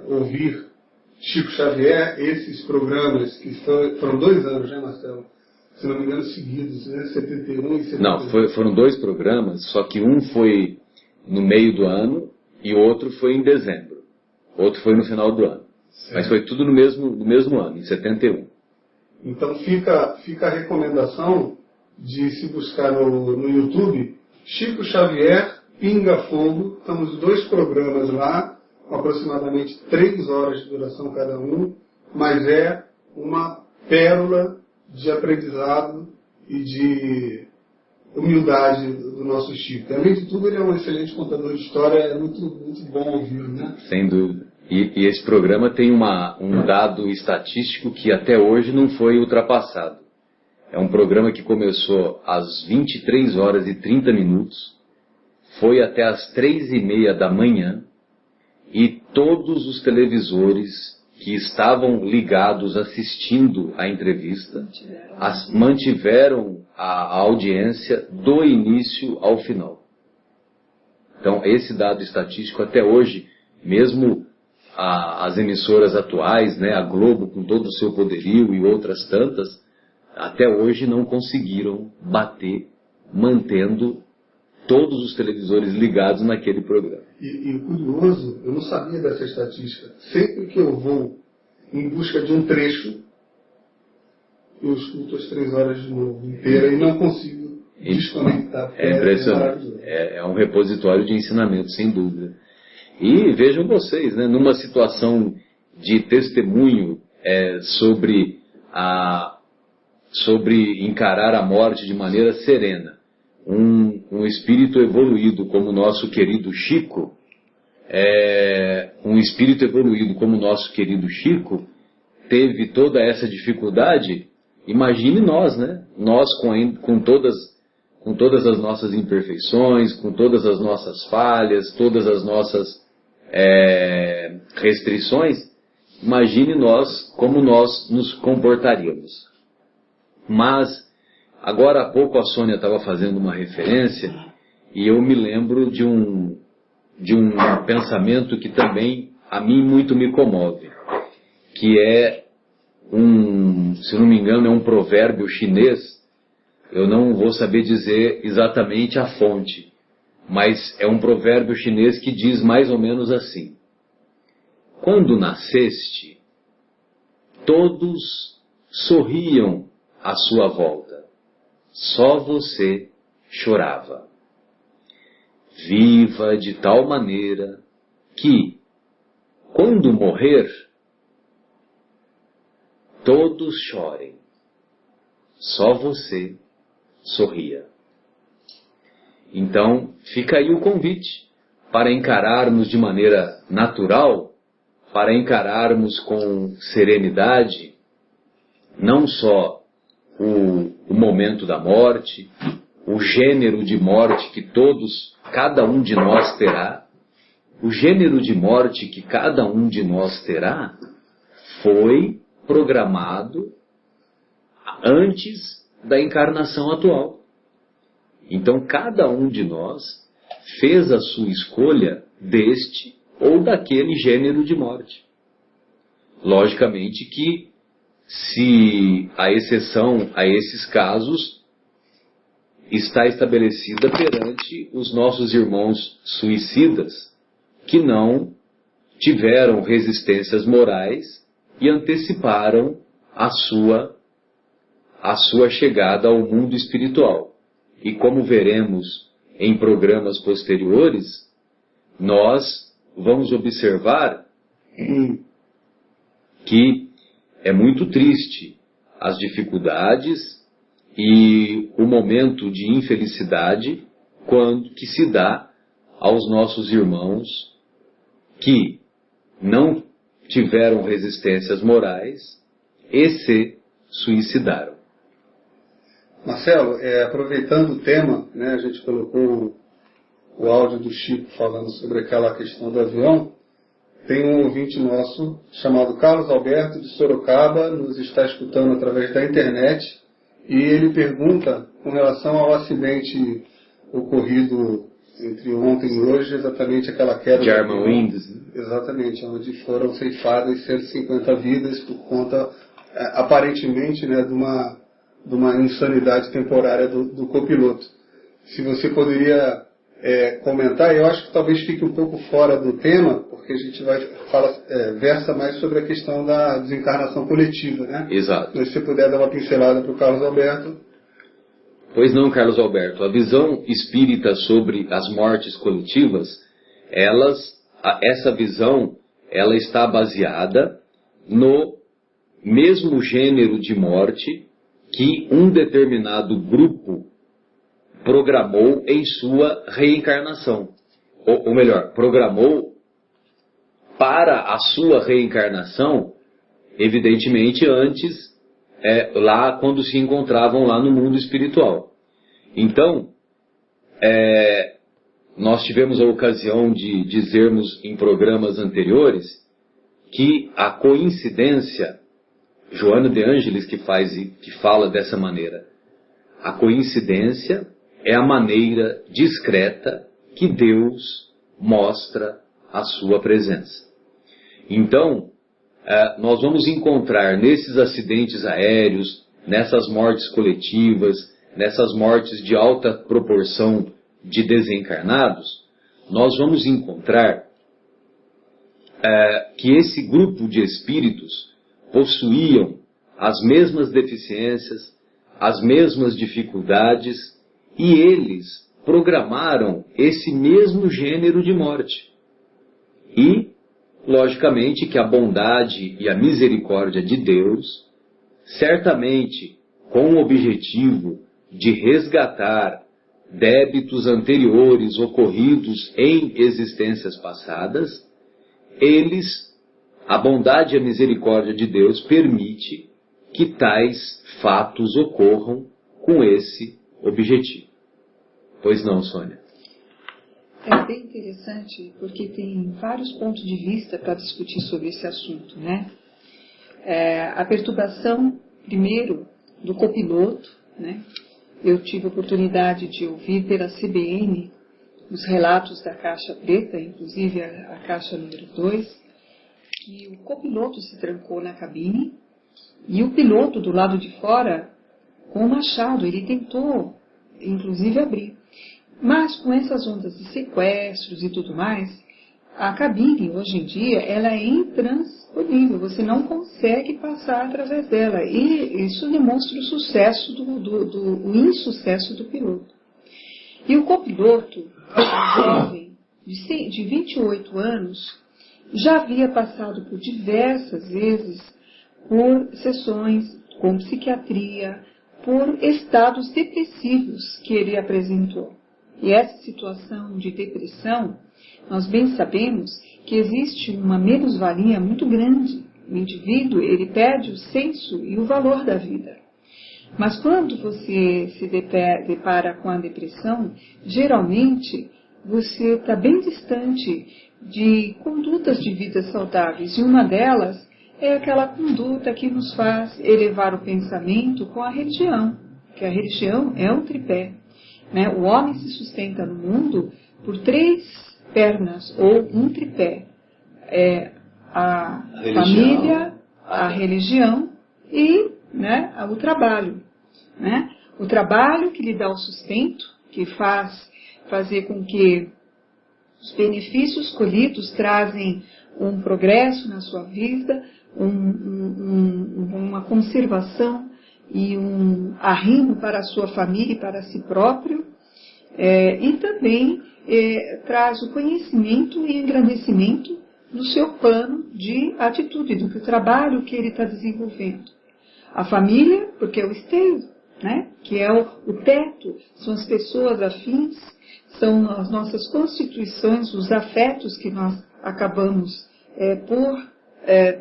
ouvir Chico Xavier, esses programas que foram 2 anos, né, Marcelo? Se não me engano, seguidos, né? 71 e 72. Não, foram 2 programas, só que um foi no meio do ano e o outro foi em dezembro. O outro foi no final do ano. Certo. Mas foi tudo no mesmo ano, em 71. Então fica a recomendação de se buscar no YouTube Chico Xavier, Pinga Fogo. Estamos 2 programas lá, com aproximadamente 3 horas de duração cada um, mas é uma pérola de aprendizado e de humildade do nosso Chico. Além de tudo, ele é um excelente contador de história, é muito, muito bom ouvir, né? Sem dúvida. E esse programa tem um dado estatístico que até hoje não foi ultrapassado. É um programa que começou às 23 horas e 30 minutos, foi até às 3h30 da manhã, e todos os televisores que estavam ligados assistindo a entrevista mantiveram a audiência do início ao final. Então, esse dado estatístico até hoje, mesmo as emissoras atuais, né, a Globo com todo o seu poderio e outras tantas, até hoje não conseguiram bater, mantendo todos os televisores ligados naquele programa. E curioso, eu não sabia dessa estatística. Sempre que eu vou em busca de um trecho, eu escuto as 3 horas de novo inteira e não consigo desconectar. É impressionante. É um repositório de ensinamento, sem dúvida. E vejam vocês, né, numa situação de testemunho sobre encarar a morte de maneira serena, um espírito evoluído como o nosso querido Chico, teve toda essa dificuldade, imagine nós, né? Nós com todas as nossas imperfeições, com todas as nossas falhas, todas as nossas restrições, imagine nós como nós nos comportaríamos. Mas, agora há pouco a Sônia estava fazendo uma referência e eu me lembro de um pensamento que também a mim muito me comove, que é se não me engano, é um provérbio chinês. Eu não vou saber dizer exatamente a fonte, mas é um provérbio chinês que diz mais ou menos assim: quando nasceste, todos sorriam à sua volta, só você chorava. Viva de tal maneira que, quando morrer, todos chorem, só você sorria. Então, fica aí o convite para encararmos de maneira natural, para encararmos com serenidade, não só o momento da morte, o gênero de morte que cada um de nós terá. O gênero de morte que cada um de nós terá foi programado antes da encarnação atual. Então, cada um de nós fez a sua escolha deste ou daquele gênero de morte. Logicamente que, se a exceção a esses casos está estabelecida perante os nossos irmãos suicidas, que não tiveram resistências morais e anteciparam a sua chegada ao mundo espiritual. E como veremos em programas posteriores, nós vamos observar que é muito triste as dificuldades e o momento de infelicidade que se dá aos nossos irmãos que não tiveram resistências morais e se suicidaram. Marcelo, aproveitando o tema, né, a gente colocou o áudio do Chico falando sobre aquela questão do avião. Tem um ouvinte nosso chamado Carlos Alberto de Sorocaba, nos está escutando através da internet, e ele pergunta com relação ao acidente ocorrido entre ontem e hoje, exatamente aquela queda Germanwings, né? Exatamente, onde foram ceifadas 150 vidas por conta, aparentemente, né, de uma insanidade temporária do copiloto. Se você poderia comentar, eu acho que talvez fique um pouco fora do tema, porque a gente versa mais sobre a questão da desencarnação coletiva, né? Exato. Se você puder dar uma pincelada para o Carlos Alberto. Pois não, Carlos Alberto. A visão espírita sobre as mortes coletivas, essa visão, ela está baseada no mesmo gênero de morte que um determinado grupo programou em sua reencarnação. Ou melhor, programou para a sua reencarnação, evidentemente antes, lá quando se encontravam lá no mundo espiritual. Então, nós tivemos a ocasião de dizermos em programas anteriores que a coincidência, Joana de Ângeles que fala dessa maneira, a coincidência é a maneira discreta que Deus mostra a sua presença. Então, nós vamos encontrar nesses acidentes aéreos, nessas mortes coletivas, nessas mortes de alta proporção de desencarnados, nós vamos encontrar que esse grupo de espíritos possuíam as mesmas deficiências, as mesmas dificuldades, e eles programaram esse mesmo gênero de morte. E, logicamente, que a bondade e a misericórdia de Deus, certamente com o objetivo de resgatar débitos anteriores ocorridos em existências passadas, a bondade e a misericórdia de Deus permite que tais fatos ocorram com esse objetivo. Pois não, Sônia? É bem interessante, porque tem vários pontos de vista para discutir sobre esse assunto, né? A perturbação, primeiro, do copiloto, né? Eu tive a oportunidade de ouvir pela CBN os relatos da caixa preta, inclusive a caixa número 2, que o copiloto se trancou na cabine e o piloto do lado de fora, com o machado, ele tentou, inclusive, abrir. Mas com essas ondas de sequestros e tudo mais, a cabine, hoje em dia, ela é intransponível. Você não consegue passar através dela. E isso demonstra o sucesso o insucesso do piloto. E o copiloto, um jovem de 28 anos, já havia passado por diversas vezes por sessões com psiquiatria, por estados depressivos que ele apresentou. E essa situação de depressão, nós bem sabemos que existe uma menos-valia muito grande. O indivíduo, ele perde o senso e o valor da vida. Mas quando você se depara com a depressão, geralmente você está bem distante de condutas de vida saudáveis. E uma delas é aquela conduta que nos faz elevar o pensamento com a religião. Que a religião é um tripé. Né? O homem se sustenta no mundo por 3 pernas, ou um tripé. A família, a religião e, né, o trabalho. Né? O trabalho que lhe dá o sustento, que fazer com que os benefícios colhidos trazem um progresso na sua vida, uma conservação e um arrimo para a sua família e para si próprio, e também traz o conhecimento e engrandecimento do seu plano de atitude, do trabalho que ele está desenvolvendo. A família, porque é o esteio, né? Que é o teto, são as pessoas afins, são as nossas constituições, os afetos que nós acabamos por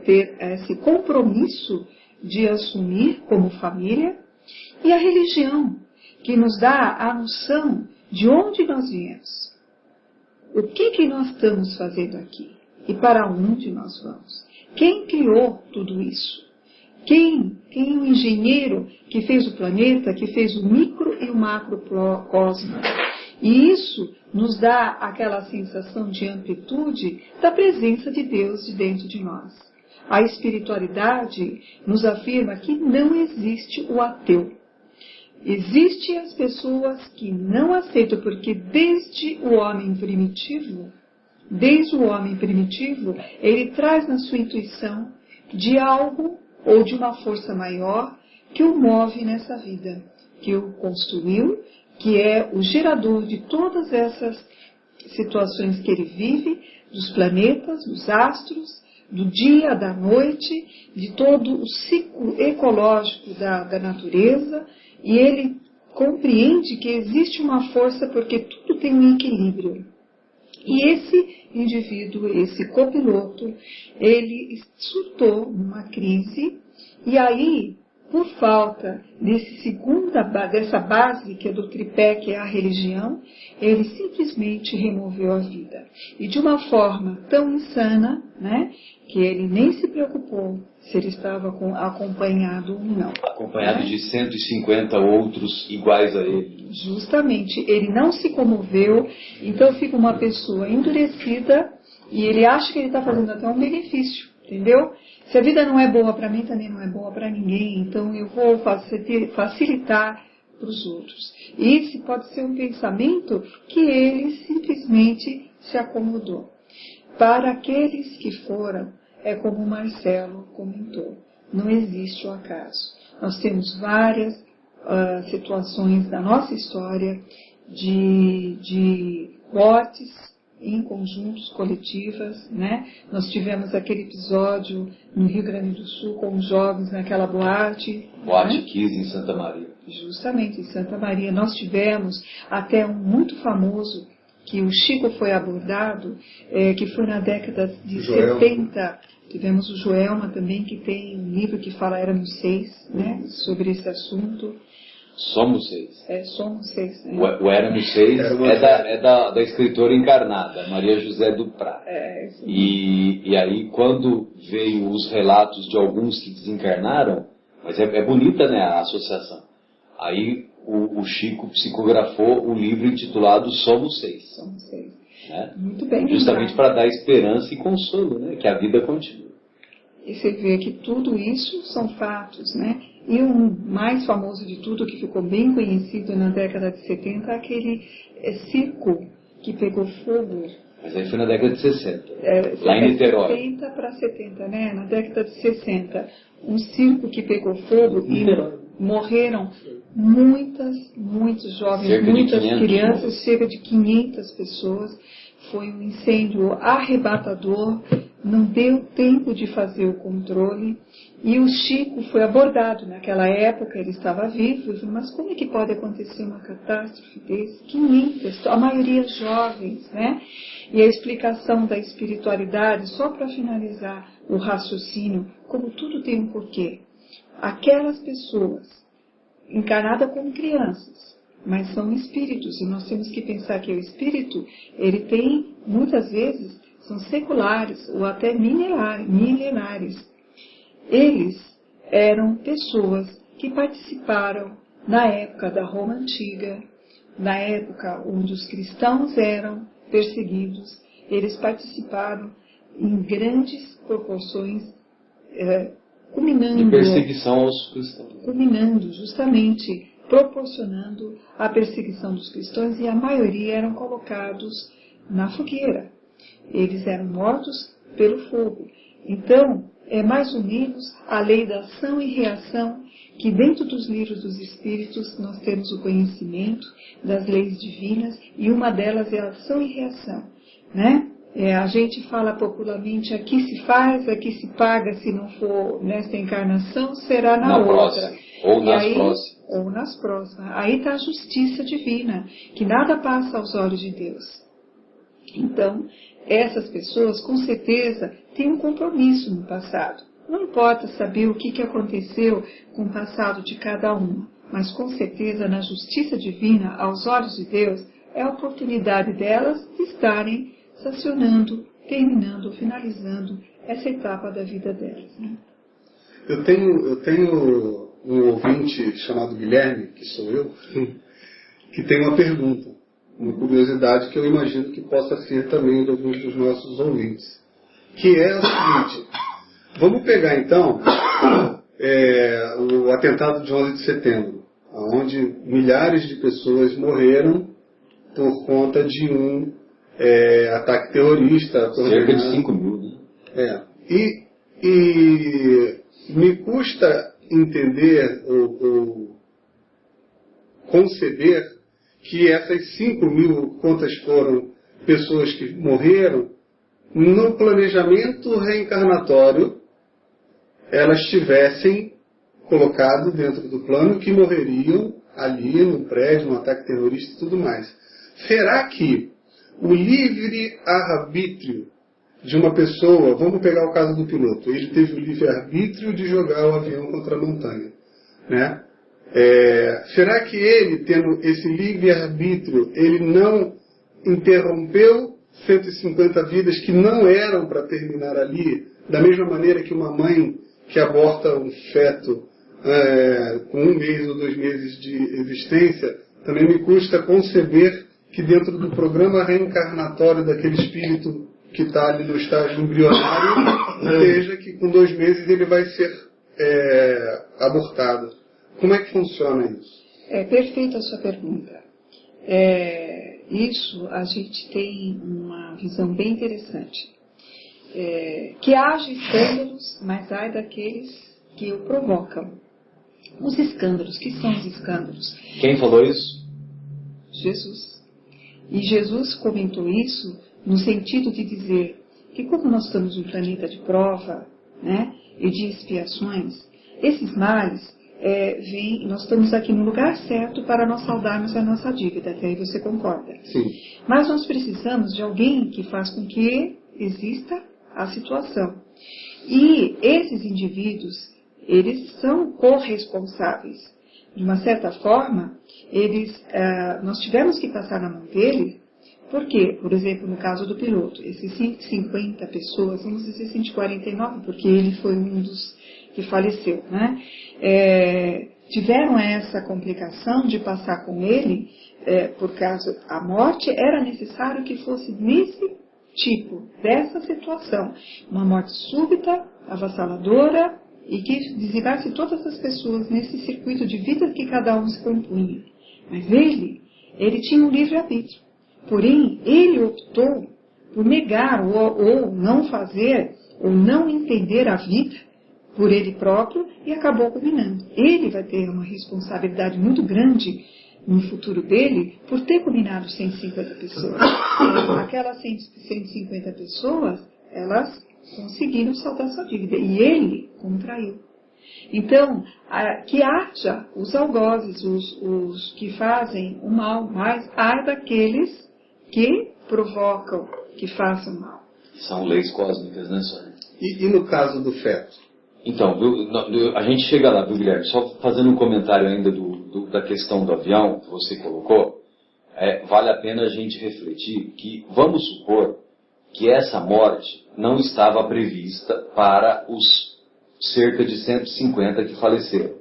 ter esse compromisso de assumir como família, e a religião, que nos dá a noção de onde nós viemos, o que nós estamos fazendo aqui e para onde nós vamos. Quem criou tudo isso? Quem o engenheiro que fez o planeta, que fez o micro e o macrocosmo? E isso nos dá aquela sensação de amplitude da presença de Deus de dentro de nós. A espiritualidade nos afirma que não existe o ateu. Existem as pessoas que não aceitam, porque desde o homem primitivo, ele traz na sua intuição de algo ou de uma força maior que o move nessa vida, que o construiu, que é o gerador de todas essas situações que ele vive, dos planetas, dos astros, do dia, da noite, de todo o ciclo ecológico da natureza, e ele compreende que existe uma força porque tudo tem um equilíbrio. E esse indivíduo, esse copiloto, ele surtou numa crise, e aí, por falta dessa base que é do tripé, que é a religião, ele simplesmente removeu a vida. E de uma forma tão insana, né, que ele nem se preocupou se ele estava acompanhado ou não. Acompanhado de 150 outros iguais a ele. Justamente, ele não se comoveu, então fica uma pessoa endurecida e ele acha que ele está fazendo até um benefício, entendeu? Se a vida não é boa para mim, também não é boa para ninguém, então eu vou facilitar para os outros. E esse pode ser um pensamento que ele simplesmente se acomodou. Para aqueles que foram, é como o Marcelo comentou, não existe o acaso. Nós temos várias situações da nossa história de mortes em conjuntos, coletivas, né? Nós tivemos aquele episódio no Rio Grande do Sul com os jovens naquela boate. Boate né? 15 em Santa Maria. Justamente em Santa Maria. Nós tivemos até um muito famoso, que o Chico foi abordado, que foi na década de Joelma. 70. Tivemos o Joelma também, que tem um livro que fala Éramos Seis, né, sobre esse assunto. Somos Seis. Somos Seis. Né? O Éramos Seis é da escritora encarnada, Maria José Duprá. E aí, quando veio os relatos de alguns que desencarnaram, mas é bonita, né, a associação. Aí o Chico psicografou o livro intitulado Somos Seis. Somos Seis. Né? Muito bem. Justamente para dar esperança e consolo, né, que a vida continua. E você vê que tudo isso são fatos, né? E o mais famoso de tudo, que ficou bem conhecido na década de 70, é aquele circo que pegou fogo. Mas aí foi na década de 60, lá em Niterói. 60 para 70, né? Na década de 60. Um circo que pegou fogo e morreram muitos jovens, cerca muitas de 500, crianças, cerca de 500 pessoas. Foi um incêndio arrebatador, não deu tempo de fazer o controle. E o Chico foi abordado naquela época, ele estava vivo, mas como é que pode acontecer uma catástrofe desse? 500, a maioria jovens, né? E a explicação da espiritualidade, só para finalizar o raciocínio, como tudo tem um porquê. Aquelas pessoas encarnadas como crianças, mas são espíritos, e nós temos que pensar que o espírito, ele tem, muitas vezes, são seculares ou até milenares. Eles eram pessoas que participaram na época da Roma Antiga, na época onde os cristãos eram perseguidos. Eles participaram em grandes proporções, culminando... De perseguição aos cristãos. Culminando, justamente, proporcionando a perseguição dos cristãos, e a maioria eram colocados na fogueira. Eles eram mortos pelo fogo. Então, é mais ou menos a lei da ação e reação, que dentro dos livros dos Espíritos nós temos o conhecimento das leis divinas, e uma delas é a ação e reação, né? A gente fala popularmente, aqui se faz, aqui se paga, se não for nesta encarnação, será na outra. Próxima, ou nas próximas. Ou nas próximas. Aí está a justiça divina, que nada passa aos olhos de Deus. Então, essas pessoas, com certeza, têm um compromisso no passado. Não importa saber o que aconteceu com o passado de cada uma, mas com certeza, na justiça divina, aos olhos de Deus, é a oportunidade delas de estarem sancionando, terminando, finalizando essa etapa da vida delas. Né? Eu tenho um ouvinte chamado Guilherme, que sou eu, que tem uma pergunta, uma curiosidade que eu imagino que possa ser também de alguns dos nossos ouvintes, que é o seguinte: vamos pegar então o atentado de 11 de setembro, onde milhares de pessoas morreram por conta de um ataque terrorista. Cerca de 5 mil, né? E me custa entender ou conceber que essas 5 mil, quantas foram pessoas que morreram, no planejamento reencarnatório, elas tivessem colocado dentro do plano que morreriam ali no prédio, no ataque terrorista e tudo mais. Será que o livre-arbítrio de uma pessoa, vamos pegar o caso do piloto, ele teve o livre-arbítrio de jogar o avião contra a montanha, né? Será que ele, tendo esse livre-arbítrio, ele não interrompeu 150 vidas que não eram para terminar ali, da mesma maneira que uma mãe que aborta um feto com 1 mês ou 2 meses de existência? Também me custa conceber que dentro do programa reencarnatório daquele espírito que está ali no estágio embrionário, seja que com 2 meses ele vai ser abortado. Como é que funciona isso? É perfeita a sua pergunta. Isso a gente tem uma visão bem interessante. Que haja escândalos, mas ai daqueles que o provocam. Os escândalos, que são os escândalos? Quem falou isso? Jesus. E Jesus comentou isso no sentido de dizer que, como nós estamos num planeta de prova, né, e de expiações, esses males, nós estamos aqui no lugar certo para nós saldarmos a nossa dívida, até aí você concorda. Sim. Mas nós precisamos de alguém que faz com que exista a situação. E esses indivíduos, eles são corresponsáveis. De uma certa forma, nós tivemos que passar na mão deles. Por quê? Por exemplo, no caso do piloto, esses 150 pessoas, vamos dizer 149, porque ele foi um dos que faleceu, né? Tiveram essa complicação de passar com ele, por causa da morte, era necessário que fosse nesse tipo, dessa situação. Uma morte súbita, avassaladora, e que dizimasse todas as pessoas nesse circuito de vida que cada um se compunha. Mas ele tinha um livre-arbítrio. Porém, ele optou por negar ou não fazer, ou não entender a vida por ele próprio e acabou culminando. Ele vai ter uma responsabilidade muito grande no futuro dele por ter culminado 150 pessoas. Aquelas 150 pessoas, elas conseguiram saltar sua dívida e ele contraiu. Então, que haja os algozes, os que fazem o mal, mas há daqueles que provocam, que façam mal. São leis cósmicas, né, Sônia? E no caso do feto? Então, a gente chega lá, viu, Guilherme? Só fazendo um comentário ainda da questão do avião que você colocou, vale a pena a gente refletir que, vamos supor que essa morte não estava prevista para os cerca de 150 que faleceram,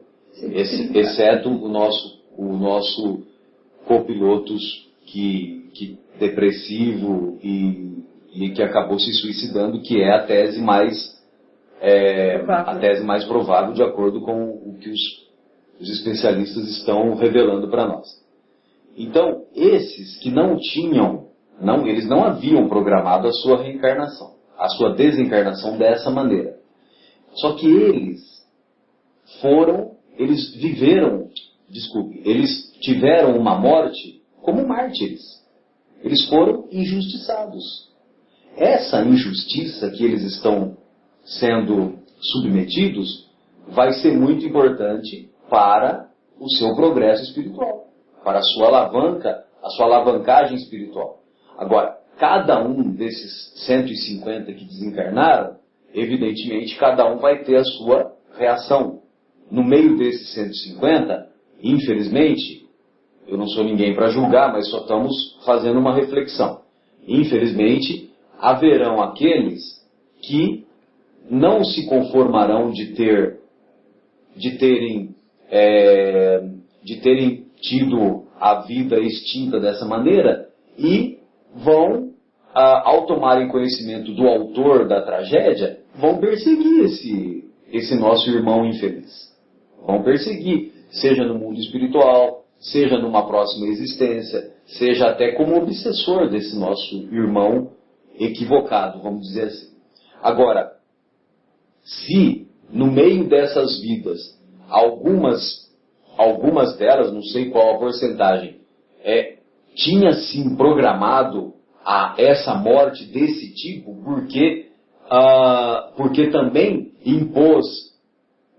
exceto o nosso copiloto que depressivo e que acabou se suicidando, que é a tese mais provável de acordo com o que os especialistas estão revelando para nós. Então, esses que eles não haviam programado a sua reencarnação, a sua desencarnação dessa maneira. Só que eles tiveram uma morte como mártires. Eles foram injustiçados. Essa injustiça que eles estão sendo submetidos vai ser muito importante para o seu progresso espiritual, para a sua alavancagem espiritual. Agora, cada um desses 150 que desencarnaram, evidentemente, cada um vai ter a sua reação. No meio desses 150, infelizmente, eu não sou ninguém para julgar, mas só estamos fazendo uma reflexão. Infelizmente, haverão aqueles que não se conformarão de terem tido a vida extinta dessa maneira e vão, ao tomarem conhecimento do autor da tragédia, vão perseguir esse nosso irmão infeliz. Vão perseguir, seja no mundo espiritual, seja numa próxima existência, seja até como obsessor desse nosso irmão equivocado, vamos dizer assim. Agora, se no meio dessas vidas, algumas delas, não sei qual a porcentagem, tinha sim programado essa morte desse tipo, porque também impôs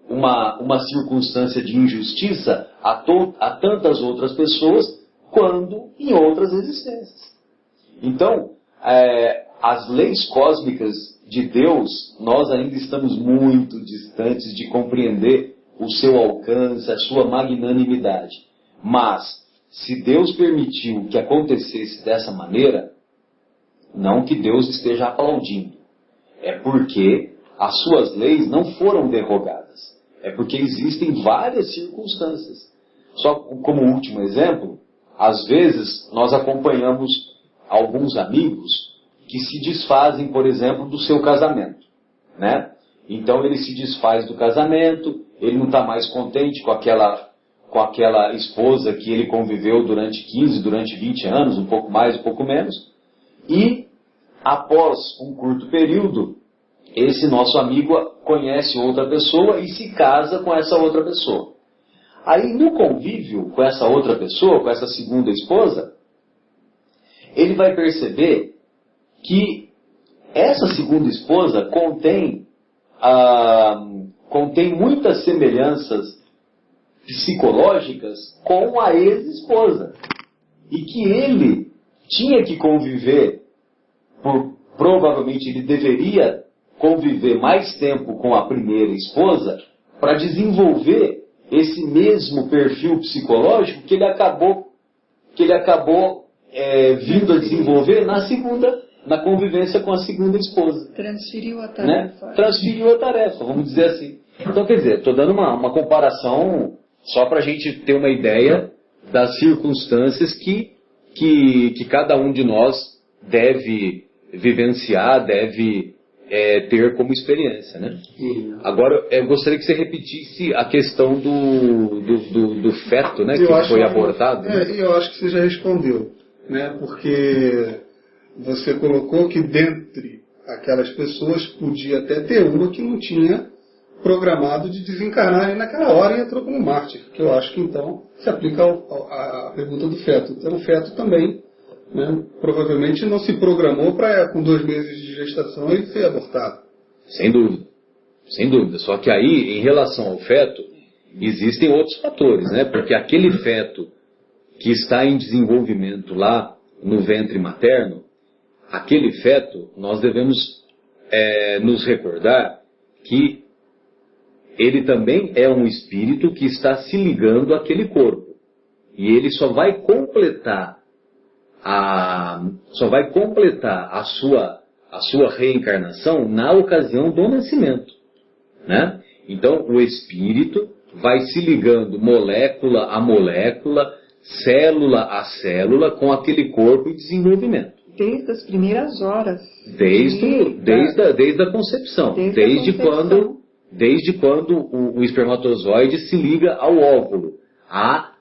uma circunstância de injustiça a tantas outras pessoas, quando em outras existências. Então, as leis cósmicas de Deus, nós ainda estamos muito distantes de compreender o seu alcance, a sua magnanimidade. Mas, se Deus permitiu que acontecesse dessa maneira, não que Deus esteja aplaudindo, é porque as suas leis não foram derrogadas. É porque existem várias circunstâncias. Só como último exemplo, às vezes nós acompanhamos alguns amigos que se desfazem, por exemplo, do seu casamento, né? Então ele se desfaz do casamento, ele não está mais contente com aquela esposa que ele conviveu durante 15, durante 20 anos, um pouco mais, um pouco menos, e após um curto período, esse nosso amigo conhece outra pessoa e se casa com essa outra pessoa. Aí no convívio com essa outra pessoa, com essa segunda esposa, ele vai perceber que essa segunda esposa contém muitas semelhanças psicológicas com a ex-esposa. E que ele tinha que conviver, provavelmente ele deveria conviver mais tempo com a primeira esposa para desenvolver esse mesmo perfil psicológico que ele acabou vindo a desenvolver na convivência com a segunda esposa. Transferiu a tarefa. Né? Transferiu a tarefa, vamos dizer assim. Então, quer dizer, estou dando uma comparação só para a gente ter uma ideia das circunstâncias que cada um de nós deve vivenciar, deve ter como experiência, né? Agora, eu gostaria que você repetisse a questão do feto, né, que foi abortado. Eu acho que você já respondeu, né? Porque você colocou que dentre aquelas pessoas podia até ter uma que não tinha programado de desencarnar ali naquela hora e entrou como mártir, que eu acho que então se aplica à pergunta do feto. Então o feto também, né, provavelmente não se programou para com 2 meses de gestação ele ser abortado. Sem dúvida, sem dúvida. Só que aí, em relação ao feto, existem outros fatores, né? Porque aquele feto que está em desenvolvimento lá no ventre materno, aquele feto, nós devemos nos recordar que ele também é um espírito que está se ligando àquele corpo. E ele só vai completar a sua reencarnação na ocasião do nascimento, né? Então, o espírito vai se ligando molécula a molécula, célula a célula, com aquele corpo em desenvolvimento. Desde as primeiras horas. Desde a concepção. Desde quando o espermatozoide se liga ao óvulo. Há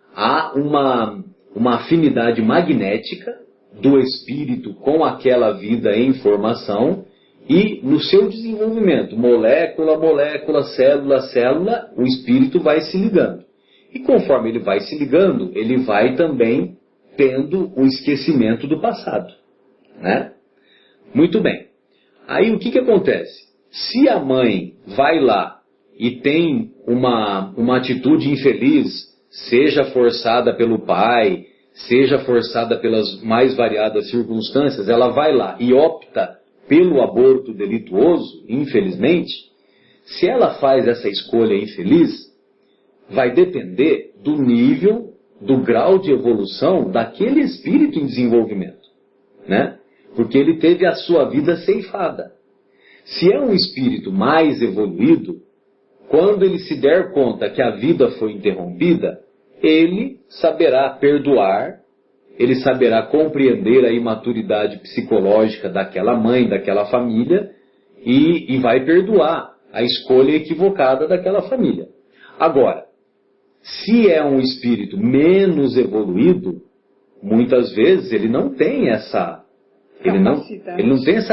uma afinidade magnética do espírito com aquela vida em formação e no seu desenvolvimento, molécula a molécula, célula a célula, o espírito vai se ligando. E conforme ele vai se ligando, ele vai também tendo o esquecimento do passado, né? Muito bem. Aí o que acontece? Se a mãe vai lá e tem uma atitude infeliz, seja forçada pelo pai, seja forçada pelas mais variadas circunstâncias, ela vai lá e opta pelo aborto delituoso, infelizmente, se ela faz essa escolha infeliz, vai depender do nível, do grau de evolução daquele espírito em desenvolvimento, né? Porque ele teve a sua vida ceifada. Se é um espírito mais evoluído, quando ele se der conta que a vida foi interrompida, ele saberá perdoar, ele saberá compreender a imaturidade psicológica daquela mãe, daquela família, e vai perdoar a escolha equivocada daquela família. Agora, se é um espírito menos evoluído, muitas vezes ele não tem essa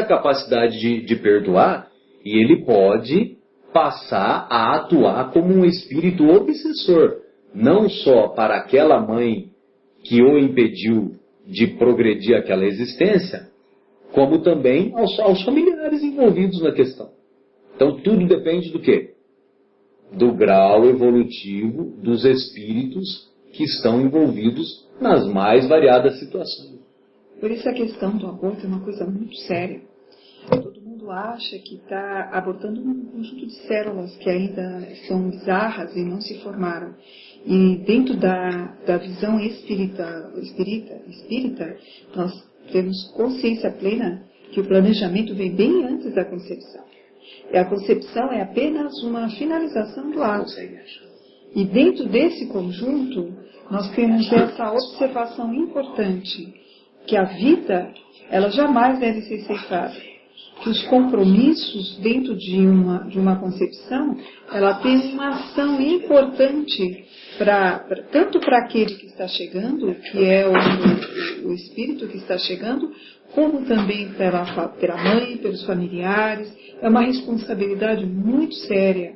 capacidade de perdoar, e ele pode passar a atuar como um espírito obsessor, não só para aquela mãe que o impediu de progredir aquela existência, como também aos familiares envolvidos na questão. Então tudo depende do quê? Do grau evolutivo dos espíritos que estão envolvidos nas mais variadas situações. Por isso a questão do aborto é uma coisa muito séria. Todo mundo acha que está abortando um conjunto de células que ainda são bizarras e não se formaram. E dentro da visão espírita, nós temos consciência plena que o planejamento vem bem antes da concepção. E a concepção é apenas uma finalização do ato. E dentro desse conjunto, nós temos essa observação importante, que a vida, ela jamais deve ser ceifada. Que os compromissos dentro de uma concepção, ela tem uma ação importante, tanto para aquele que está chegando, que é o espírito que está chegando, como também pela mãe, pelos familiares. É uma responsabilidade muito séria.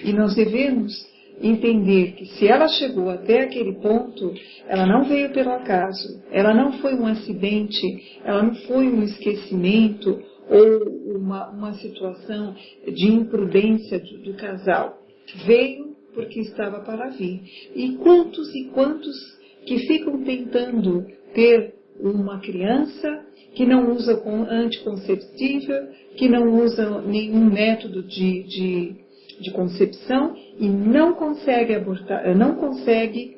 E nós devemos entender que se ela chegou até aquele ponto, ela não veio pelo acaso, ela não foi um acidente, ela não foi um esquecimento ou uma situação de imprudência do casal. Veio porque estava para vir. E quantos que ficam tentando ter uma criança que não usa anticonceptível, que não usa nenhum método de concepção e não consegue abortar, não consegue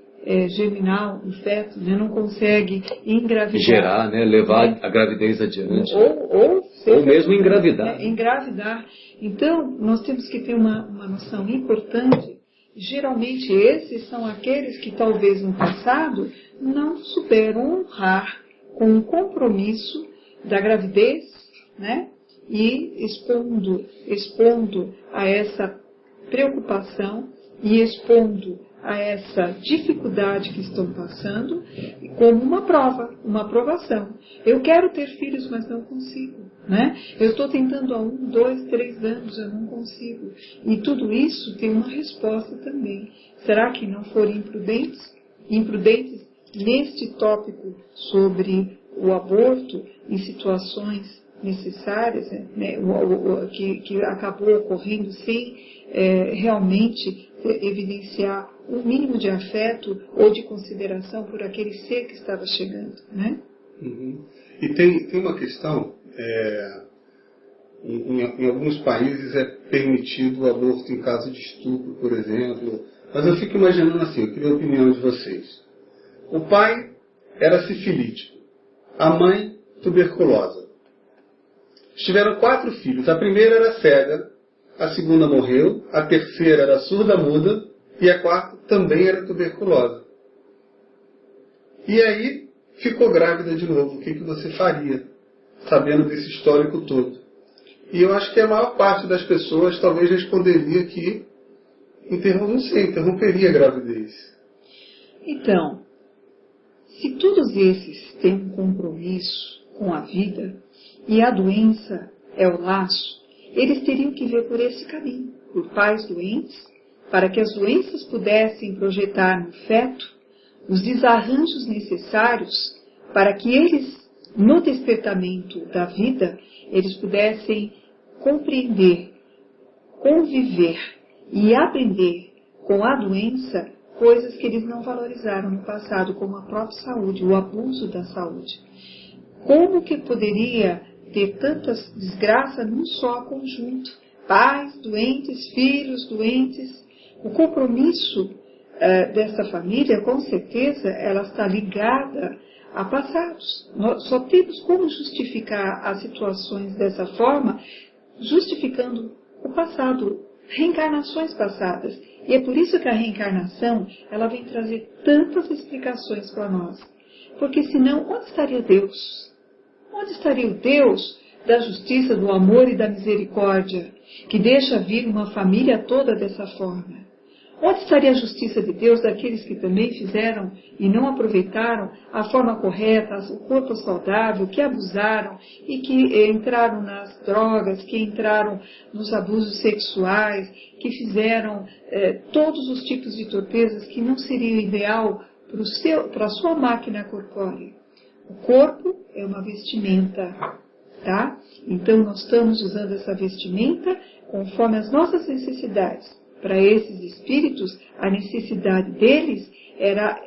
germinar um feto, né? Não consegue engravidar. Gerar, né? Levar a gravidez adiante. Ou mesmo engravidar. Engravidar. Então, nós temos que ter uma noção importante. Geralmente, esses são aqueles que talvez no passado não souberam honrar com o compromisso da gravidez, né? E expondo a essa preocupação e expondo a essa dificuldade que estão passando como uma prova, uma aprovação. Eu quero ter filhos, mas não consigo, né? Eu estou tentando há 1, 2, 3 anos, eu não consigo. E tudo isso tem uma resposta também. Será que não foram imprudentes? Imprudentes neste tópico sobre o aborto em situações necessárias, né, que acabou ocorrendo sem realmente evidenciar um mínimo de afeto ou de consideração por aquele ser que estava chegando, né? Uhum. E tem uma questão, em alguns países é permitido o aborto em caso de estupro, por exemplo, mas eu fico imaginando assim, eu queria a opinião de vocês. O pai era sifilítico, a mãe tuberculosa. Tiveram 4 filhos, a primeira era cega, a segunda morreu, a terceira era surda-muda e a quarta também era tuberculosa. E aí ficou grávida de novo. O que você faria, sabendo desse histórico todo? E eu acho que a maior parte das pessoas talvez responderia que interromperia a gravidez. Então, se todos esses têm um compromisso com a vida e a doença é o laço, eles teriam que ver por esse caminho, por pais doentes, para que as doenças pudessem projetar no feto os desarranjos necessários para que eles, no despertamento da vida, eles pudessem compreender, conviver e aprender com a doença coisas que eles não valorizaram no passado, como a própria saúde, o abuso da saúde. Como que poderia ter tantas desgraças num só conjunto? Pais doentes, filhos doentes. O compromisso dessa família, com certeza, ela está ligada a passados. Nós só temos como justificar as situações dessa forma, justificando o passado, reencarnações passadas. E é por isso que a reencarnação, ela vem trazer tantas explicações para nós. Porque senão, onde estaria Deus? Onde estaria o Deus da justiça, do amor e da misericórdia, que deixa vir uma família toda dessa forma? Onde estaria a justiça de Deus daqueles que também fizeram e não aproveitaram a forma correta, o corpo saudável, que abusaram e que entraram nas drogas, que entraram nos abusos sexuais, que fizeram todos os tipos de torpezas que não seriam ideal para a sua máquina corpórea? O corpo é uma vestimenta, tá? Então nós estamos usando essa vestimenta conforme as nossas necessidades. Para esses espíritos, a necessidade deles era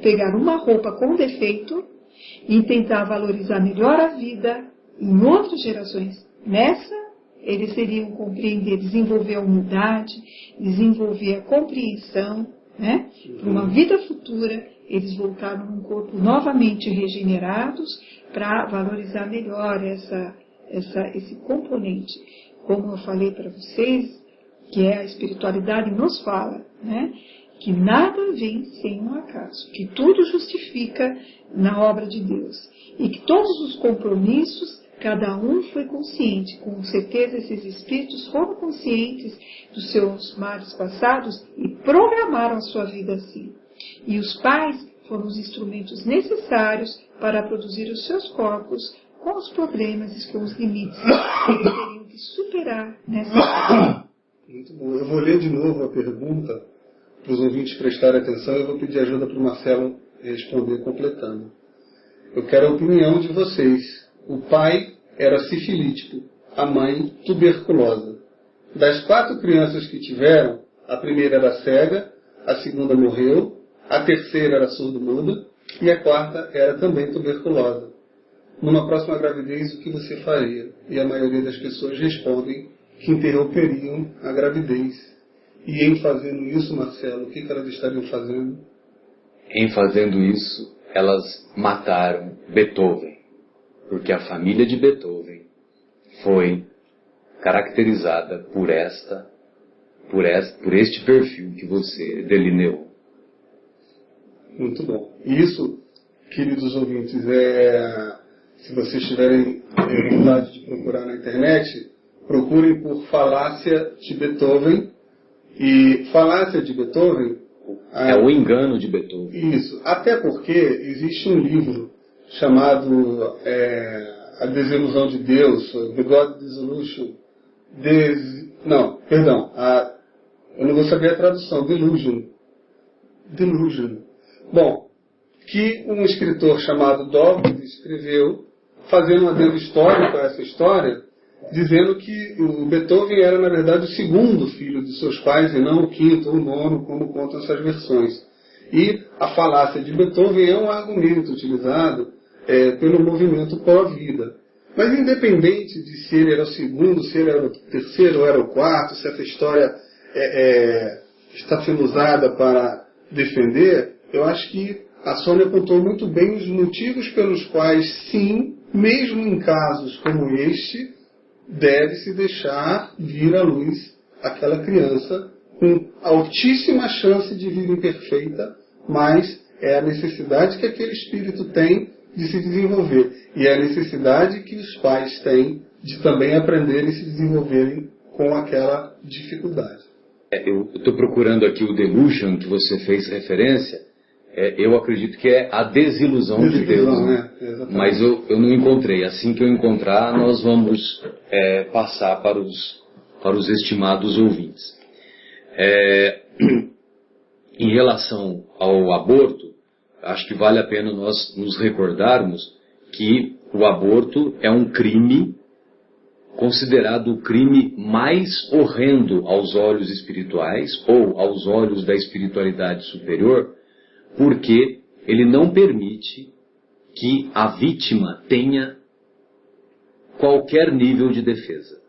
pegar uma roupa com defeito e tentar valorizar melhor a vida em outras gerações. Nessa, eles teriam compreender, desenvolver a humildade, desenvolver a compreensão, né? Para uma vida futura, eles voltaram num corpo novamente regenerados para valorizar melhor esse componente. Como eu falei para vocês, que é a espiritualidade nos fala, né? Que nada vem sem um acaso, que tudo justifica na obra de Deus. E que todos os compromissos, cada um foi consciente, com certeza esses espíritos foram conscientes dos seus males passados e programaram a sua vida assim. E os pais foram os instrumentos necessários para produzir os seus corpos com os problemas e com os limites que eles teriam que superar nessa vida. Muito bom. Eu vou ler de novo a pergunta para os ouvintes prestarem atenção e eu vou pedir ajuda para o Marcelo responder completando. Eu quero a opinião de vocês. O pai era sifilítico, a mãe tuberculosa. Das 4 crianças que tiveram, A primeira era cega, a segunda morreu, a terceira era surdo-muda e a quarta era também tuberculosa. Numa próxima gravidez, o que você faria? E a maioria das pessoas respondem que interromperiam a gravidez. E em fazendo isso, Marcelo, o que elas estariam fazendo? Em fazendo isso, elas mataram Beethoven, porque a família de Beethoven foi caracterizada por este perfil que você delineou. Muito bom. Isso, queridos ouvintes, se vocês tiverem vontade de procurar na internet, procurem por falácia de Beethoven. E falácia de Beethoven... É o engano de Beethoven. Isso. Até porque existe um livro chamado A Desilusão de Deus, The God Disillusion. Eu não vou saber a tradução. Delusion. Bom, que um escritor chamado Dawkins escreveu, fazendo um adendo histórico a essa história, dizendo que o Beethoven era, na verdade, o segundo filho de seus pais e não o quinto ou o nono, como contam essas versões. E a falácia de Beethoven é um argumento utilizado pelo movimento pró-vida. Mas independente de se ele era o segundo, se ele era o terceiro ou era o quarto, se essa história está sendo usada para defender, eu acho que a Sônia apontou muito bem os motivos pelos quais, sim, mesmo em casos como este, deve-se deixar vir à luz aquela criança com altíssima chance de vida imperfeita, mas é a necessidade que aquele espírito tem de se desenvolver. E é a necessidade que os pais têm de também aprenderem e se desenvolverem com aquela dificuldade. Eu estou procurando aqui o delusion que você fez referência. Eu acredito que é a desilusão de Deus. Né? Mas eu não encontrei. Assim que eu encontrar, nós vamos passar para os estimados ouvintes. Em relação ao aborto, acho que vale a pena nós nos recordarmos que o aborto é um crime considerado o crime mais horrendo aos olhos espirituais ou aos olhos da espiritualidade superior, porque ele não permite que a vítima tenha qualquer nível de defesa.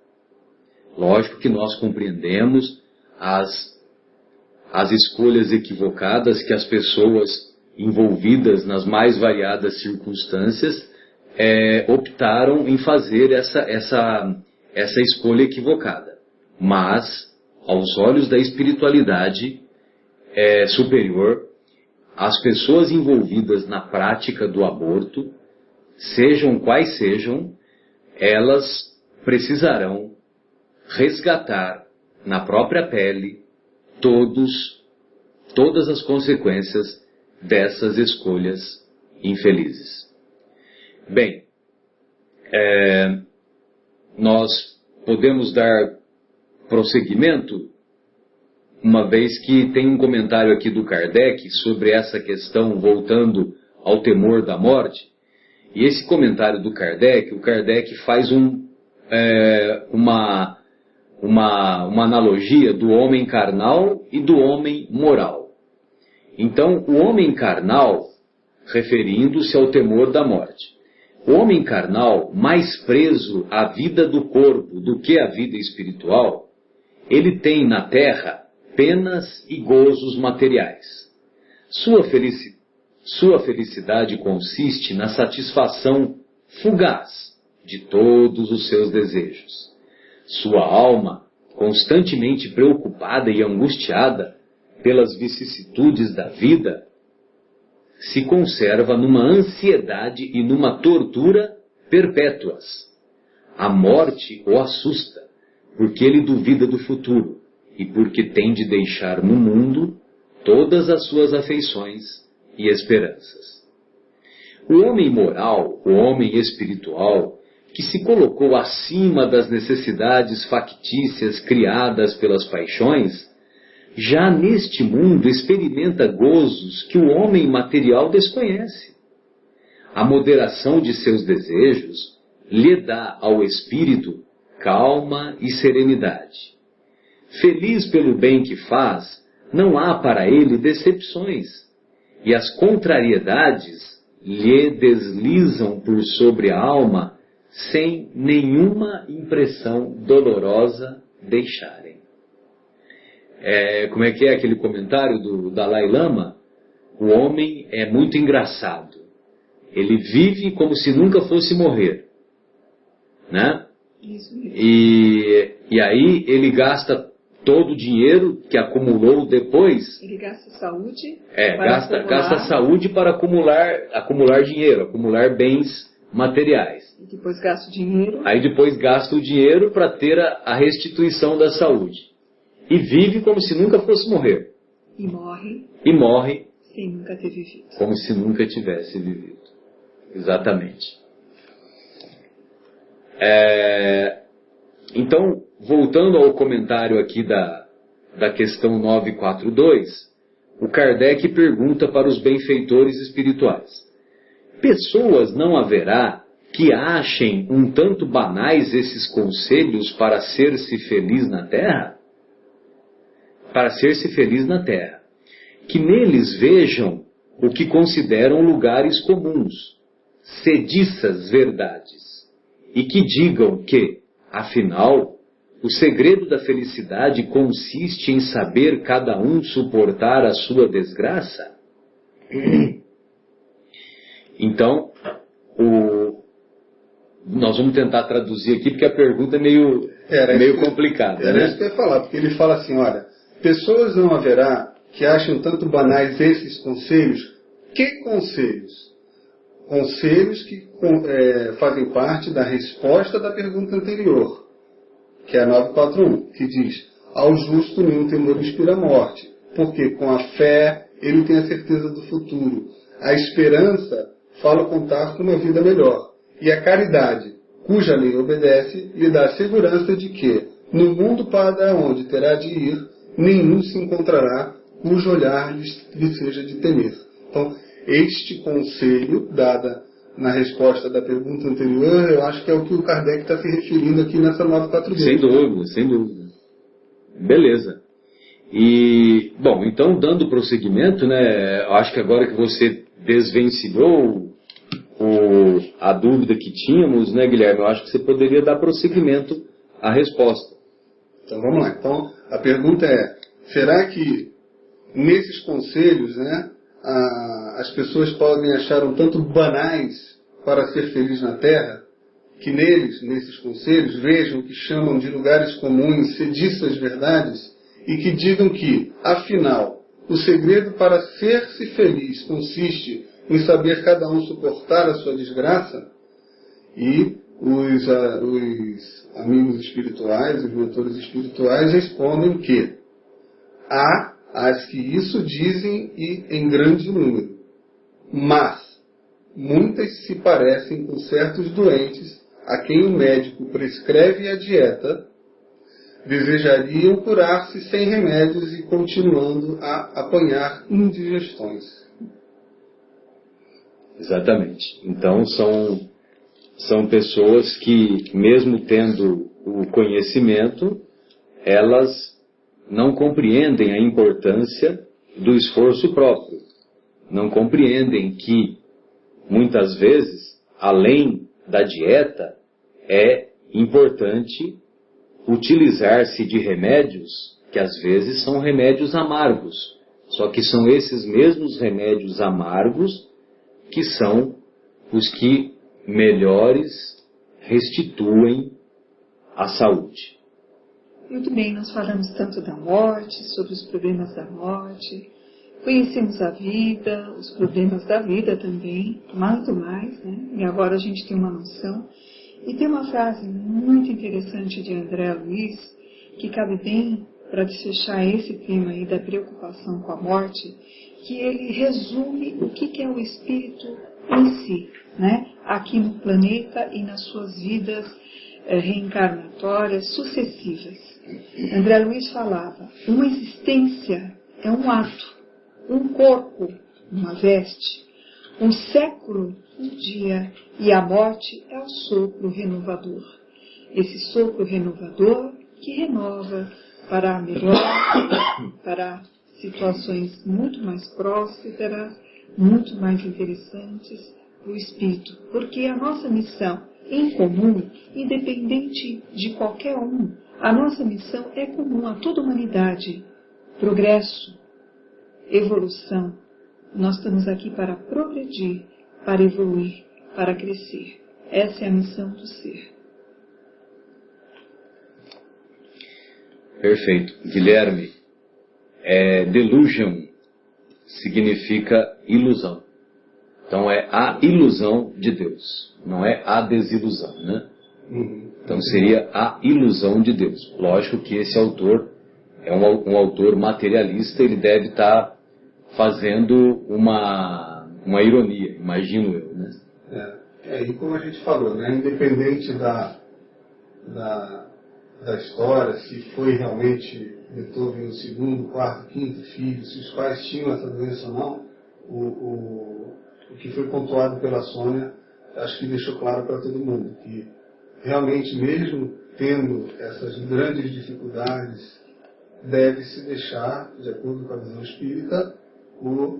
Lógico que nós compreendemos as escolhas equivocadas que as pessoas envolvidas nas mais variadas circunstâncias optaram em fazer essa escolha equivocada. Mas, aos olhos da espiritualidade superior, as pessoas envolvidas na prática do aborto, sejam quais sejam, elas precisarão resgatar na própria pele todas as consequências dessas escolhas infelizes. Bem, nós podemos dar prosseguimento, uma vez que tem um comentário aqui do Kardec sobre essa questão, voltando ao temor da morte. E esse comentário do Kardec, o Kardec faz uma analogia do homem carnal e do homem moral. Então, o homem carnal, referindo-se ao temor da morte. O homem carnal, mais preso à vida do corpo do que à vida espiritual, ele tem na terra penas e gozos materiais. Sua felicidade consiste na satisfação fugaz de todos os seus desejos. Sua alma, constantemente preocupada e angustiada pelas vicissitudes da vida, se conserva numa ansiedade e numa tortura perpétuas. A morte o assusta, porque ele duvida do futuro e porque tem de deixar no mundo todas as suas afeições e esperanças. O homem moral, o homem espiritual, que se colocou acima das necessidades factícias criadas pelas paixões, já neste mundo experimenta gozos que o homem material desconhece. A moderação de seus desejos lhe dá ao espírito calma e serenidade. Feliz pelo bem que faz, não há para ele decepções, e as contrariedades lhe deslizam por sobre a alma sem nenhuma impressão dolorosa deixarem. Como é que é aquele comentário do Dalai Lama? O homem é muito engraçado. Ele vive como se nunca fosse morrer, né? Isso mesmo. E aí ele gasta todo o dinheiro que acumulou depois. Ele gasta saúde. Gasta saúde para acumular dinheiro, acumular bens materiais. E depois gasta o dinheiro. Aí depois gasta o dinheiro para ter a restituição da saúde. E vive como se nunca fosse morrer. E morre. Sem nunca ter vivido. Como se nunca tivesse vivido. Exatamente. Então, voltando ao comentário aqui da questão 942, o Kardec pergunta para os benfeitores espirituais: pessoas não haverá que achem um tanto banais esses conselhos para ser-se feliz na terra? Para ser-se feliz na terra. Que neles vejam o que consideram lugares comuns, sediças verdades, e que digam que, afinal, o segredo da felicidade consiste em saber cada um suportar a sua desgraça? Então, nós vamos tentar traduzir aqui, porque a pergunta é meio complicada. Era isso que eu ia falar, porque ele fala assim, olha, pessoas não haverá que acham tanto banais esses conselhos. Que conselhos? Conselhos que fazem parte da resposta da pergunta anterior, que é a 941, que diz: ao justo nenhum temor inspira a morte, porque com a fé ele tem a certeza do futuro. A esperança fala contar com uma vida melhor. E a caridade, cuja lei obedece, lhe dá a segurança de que, no mundo para onde terá de ir, nenhum se encontrará cujo olhar lhe seja de temer. Então, este conselho, dada na resposta da pergunta anterior, eu acho que é o que o Kardec está se referindo aqui nessa 942. Sem dúvida, sem dúvida. Beleza. E, bom, então, dando prosseguimento, né, eu acho que agora que você desvencilhou a dúvida que tínhamos, né, Guilherme, eu acho que você poderia dar prosseguimento à resposta. Então, vamos lá. Então, a pergunta é: será que nesses conselhos, né, as pessoas podem achar um tanto banais para ser feliz na Terra, que nesses conselhos, vejam o que chamam de lugares comuns, sediças verdades, e que digam que, afinal, o segredo para ser-se feliz consiste em saber cada um suportar a sua desgraça? E os amigos espirituais, os mentores espirituais respondem que há as que isso dizem e em grande número, mas muitas se parecem com certos doentes a quem o médico prescreve a dieta, desejariam curar-se sem remédios e continuando a apanhar indigestões. Exatamente. Então são pessoas que, mesmo tendo o conhecimento, elas não compreendem a importância do esforço próprio. Não compreendem que, muitas vezes, além da dieta, é importante utilizar-se de remédios que às vezes são remédios amargos. Só que são esses mesmos remédios amargos que são os que melhores restituem a saúde. Muito bem, nós falamos tanto da morte, sobre os problemas da morte, conhecemos a vida, os problemas da vida também, muito mais, né? E agora a gente tem uma noção. E tem uma frase muito interessante de André Luiz, que cabe bem para desfechar esse tema aí da preocupação com a morte, que ele resume o que é o espírito em si, né? Aqui no planeta e nas suas vidas reencarnatórias sucessivas. André Luiz falava: uma existência é um ato, um corpo, uma veste, um século, um dia, e a morte é o sopro renovador. Esse sopro renovador que renova para a melhor, para situações muito mais prósperas, muito mais interessantes para o espírito. Porque a nossa missão em comum, independente de qualquer um, a nossa missão é comum a toda a humanidade. Progresso, evolução. Nós estamos aqui para progredir, para evoluir, para crescer. Essa é a missão do ser. Perfeito. Guilherme, delusion significa ilusão. Então é a ilusão de Deus, não é a desilusão, né? Então seria a ilusão de Deus. Lógico que esse autor é um autor materialista, ele deve estar fazendo uma ironia, imagino eu, né? E como a gente falou, né, independente da história, se foi realmente Beethoven o segundo, quarto, quinto filho, se os pais tinham essa doença ou não, o que foi pontuado pela Sônia, acho que deixou claro para todo mundo, que realmente mesmo tendo essas grandes dificuldades, deve-se deixar, de acordo com a visão espírita, o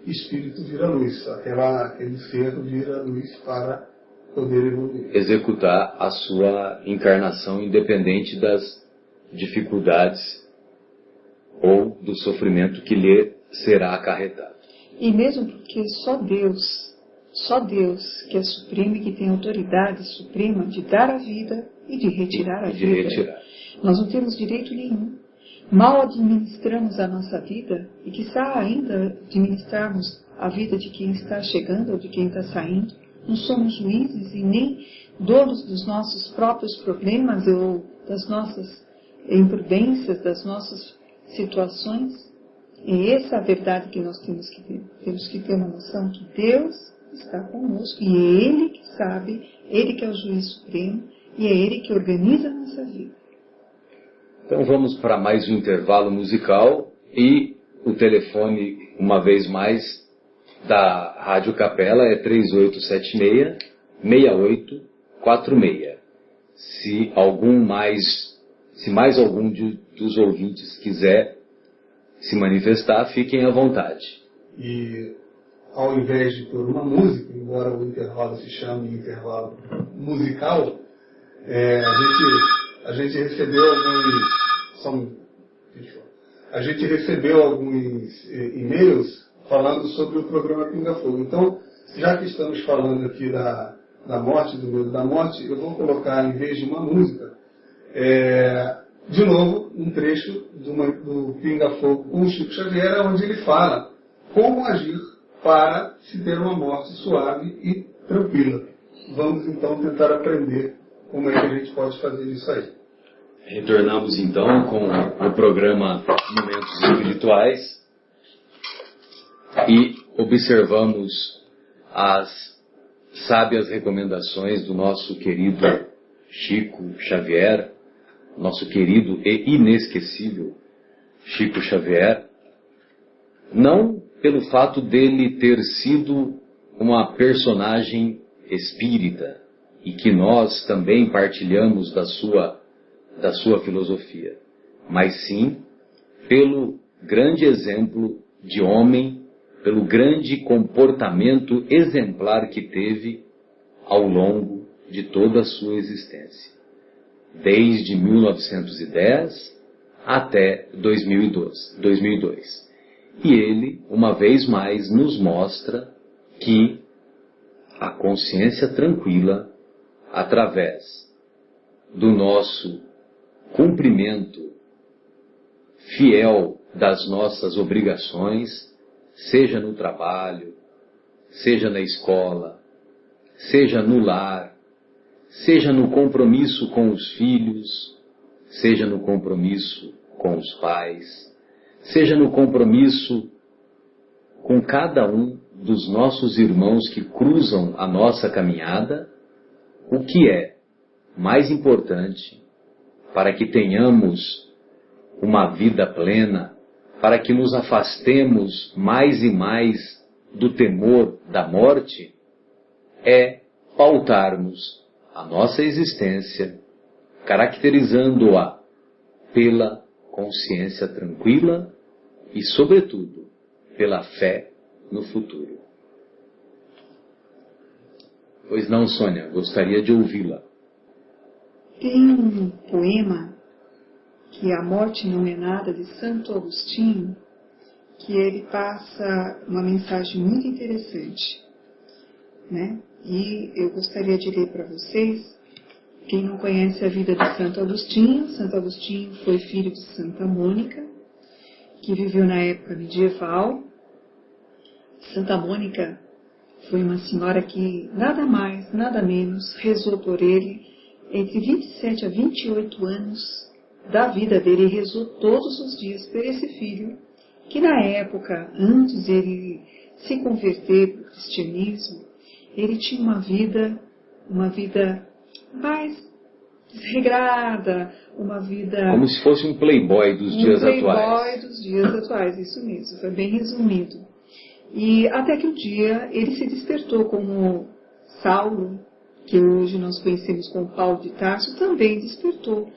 espírito vira luz, aquele ser vira luz para poder evoluir. Executar a sua encarnação independente das dificuldades ou do sofrimento que lhe será acarretado. E mesmo porque só Deus que é supremo e que tem autoridade suprema de dar a vida e de retirar a vida. Nós não temos direito nenhum. Mal administramos a nossa vida e quiçá ainda administrarmos a vida de quem está chegando ou de quem está saindo. Não somos juízes e nem donos dos nossos próprios problemas ou das nossas imprudências, das nossas situações. É essa a verdade que nós temos que ter. Temos que ter uma noção que Deus está conosco e é Ele que sabe, Ele que é o juiz supremo e é Ele que organiza a nossa vida. Então vamos para mais um intervalo musical e o telefone, uma vez mais, da Rádio Capela é 3876-6846. Se mais algum dos ouvintes quiser se manifestar, fiquem à vontade. E ao invés de pôr uma música, embora o intervalo se chame intervalo musical, a gente recebeu alguns e-mails falando sobre o programa Pinga Fogo. Então, já que estamos falando aqui da morte, do medo da morte, eu vou colocar, em vez de uma música, de novo, um trecho do Pinga Fogo com o Chico Xavier, onde ele fala como agir para se ter uma morte suave e tranquila. Vamos então tentar aprender como é que a gente pode fazer isso aí. Retornamos então com o programa Momentos Espirituais e observamos as sábias recomendações do nosso querido Chico Xavier, nosso querido e inesquecível Chico Xavier, não pelo fato dele ter sido uma personagem espírita e que nós também partilhamos da sua filosofia, mas sim pelo grande exemplo de homem, pelo grande comportamento exemplar que teve ao longo de toda a sua existência, desde 1910 até 2002. E ele, uma vez mais, nos mostra que a consciência tranquila, através do nosso cumprimento fiel das nossas obrigações, seja no trabalho, seja na escola, seja no lar, seja no compromisso com os filhos, seja no compromisso com os pais, seja no compromisso com cada um dos nossos irmãos que cruzam a nossa caminhada, o que é mais importante para que tenhamos uma vida plena, para que nos afastemos mais e mais do temor da morte, é pautarmos a nossa existência, caracterizando-a pela consciência tranquila e, sobretudo, pela fé no futuro. Pois não, Sônia, gostaria de ouvi-la. Tem um poema, que é A Morte Não É Nada, de Santo Agostinho, que ele passa uma mensagem muito interessante, né? E eu gostaria de ler para vocês. Quem não conhece a vida de Santo Agostinho foi filho de Santa Mônica, que viveu na época medieval. Santa Mônica foi uma senhora que nada mais, nada menos, rezou por ele entre 27 a 28 anos da vida dele, e rezou todos os dias por esse filho, que na época, antes ele se converter para o cristianismo, ele tinha uma vida mais desregrada, uma vida... Como se fosse um playboy dos dias atuais. Um playboy dos dias atuais, isso mesmo, foi bem resumido. E até que um dia ele se despertou como Saulo, que hoje nós conhecemos como Paulo de Tarso, também despertou,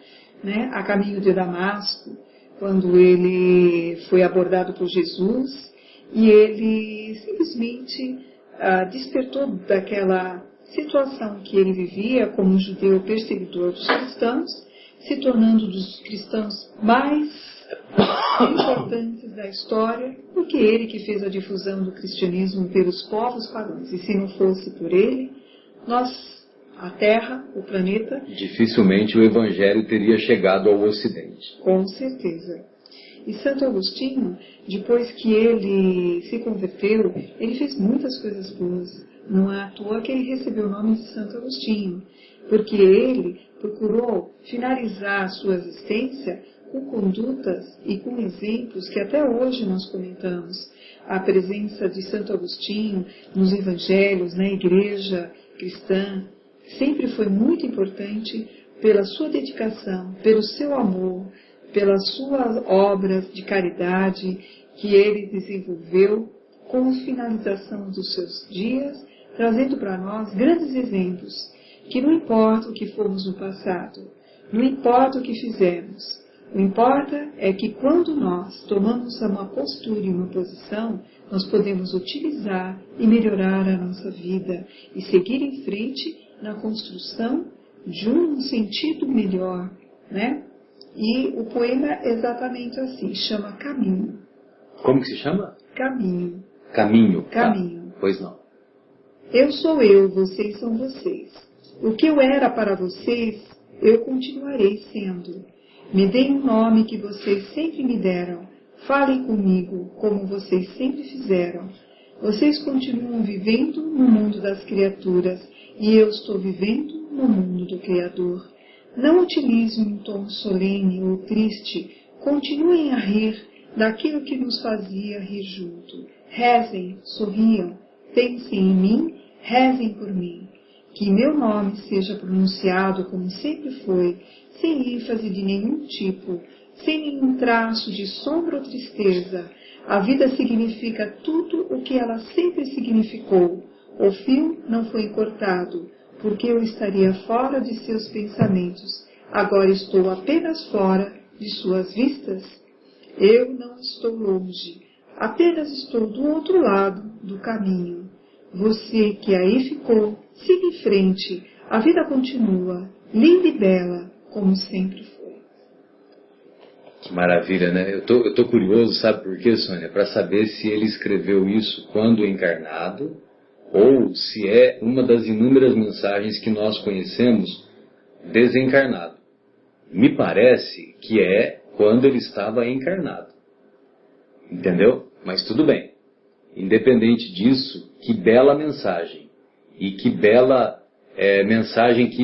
né, a caminho de Damasco, quando ele foi abordado por Jesus, e ele simplesmente despertou daquela situação que ele vivia como um judeu perseguidor dos cristãos, se tornando um dos cristãos mais importantes da história, porque ele que fez a difusão do cristianismo pelos povos pagãos. E se não fosse por ele, a Terra, o planeta... dificilmente o Evangelho teria chegado ao Ocidente. Com certeza. E Santo Agostinho, depois que ele se converteu, ele fez muitas coisas boas. Não é à toa que ele recebeu o nome de Santo Agostinho, porque ele procurou finalizar a sua existência com condutas e com exemplos que até hoje nós comentamos. A presença de Santo Agostinho nos evangelhos, na igreja cristã, sempre foi muito importante pela sua dedicação, pelo seu amor, pelas suas obras de caridade que ele desenvolveu com a finalização dos seus dias, trazendo para nós grandes exemplos, que não importa o que fomos no passado, não importa o que fizemos, o que importa é que quando nós tomamos uma postura e uma posição, nós podemos utilizar e melhorar a nossa vida e seguir em frente na construção de um sentido melhor, né? E o poema é exatamente assim, chama Caminho. Como que se chama? Caminho. Caminho. Caminho. Tá. Pois não. Eu sou eu, vocês são vocês. O que eu era para vocês, eu continuarei sendo. Me deem um nome que vocês sempre me deram. Falem comigo, como vocês sempre fizeram. Vocês continuam vivendo no mundo das criaturas, e eu estou vivendo no mundo do Criador. Não utilizem um tom solene ou triste. Continuem a rir daquilo que nos fazia rir junto. Rezem, sorriam, pensem em mim, rezem por mim. Que meu nome seja pronunciado como sempre foi, sem ênfase de nenhum tipo, sem nenhum traço de sombra ou tristeza. A vida significa tudo o que ela sempre significou. O fio não foi cortado, porque eu estaria fora de seus pensamentos. Agora estou apenas fora de suas vistas. Eu não estou longe, apenas estou do outro lado do caminho. Você que aí ficou, siga em frente, a vida continua, linda e bela, como sempre foi. Que maravilha, né? Eu tô curioso, sabe por quê, Sônia? Para saber se ele escreveu isso quando encarnado, ou se é uma das inúmeras mensagens que nós conhecemos desencarnado. Me parece que é quando ele estava encarnado. Entendeu? Mas tudo bem. Independente disso, que bela mensagem. E que bela mensagem que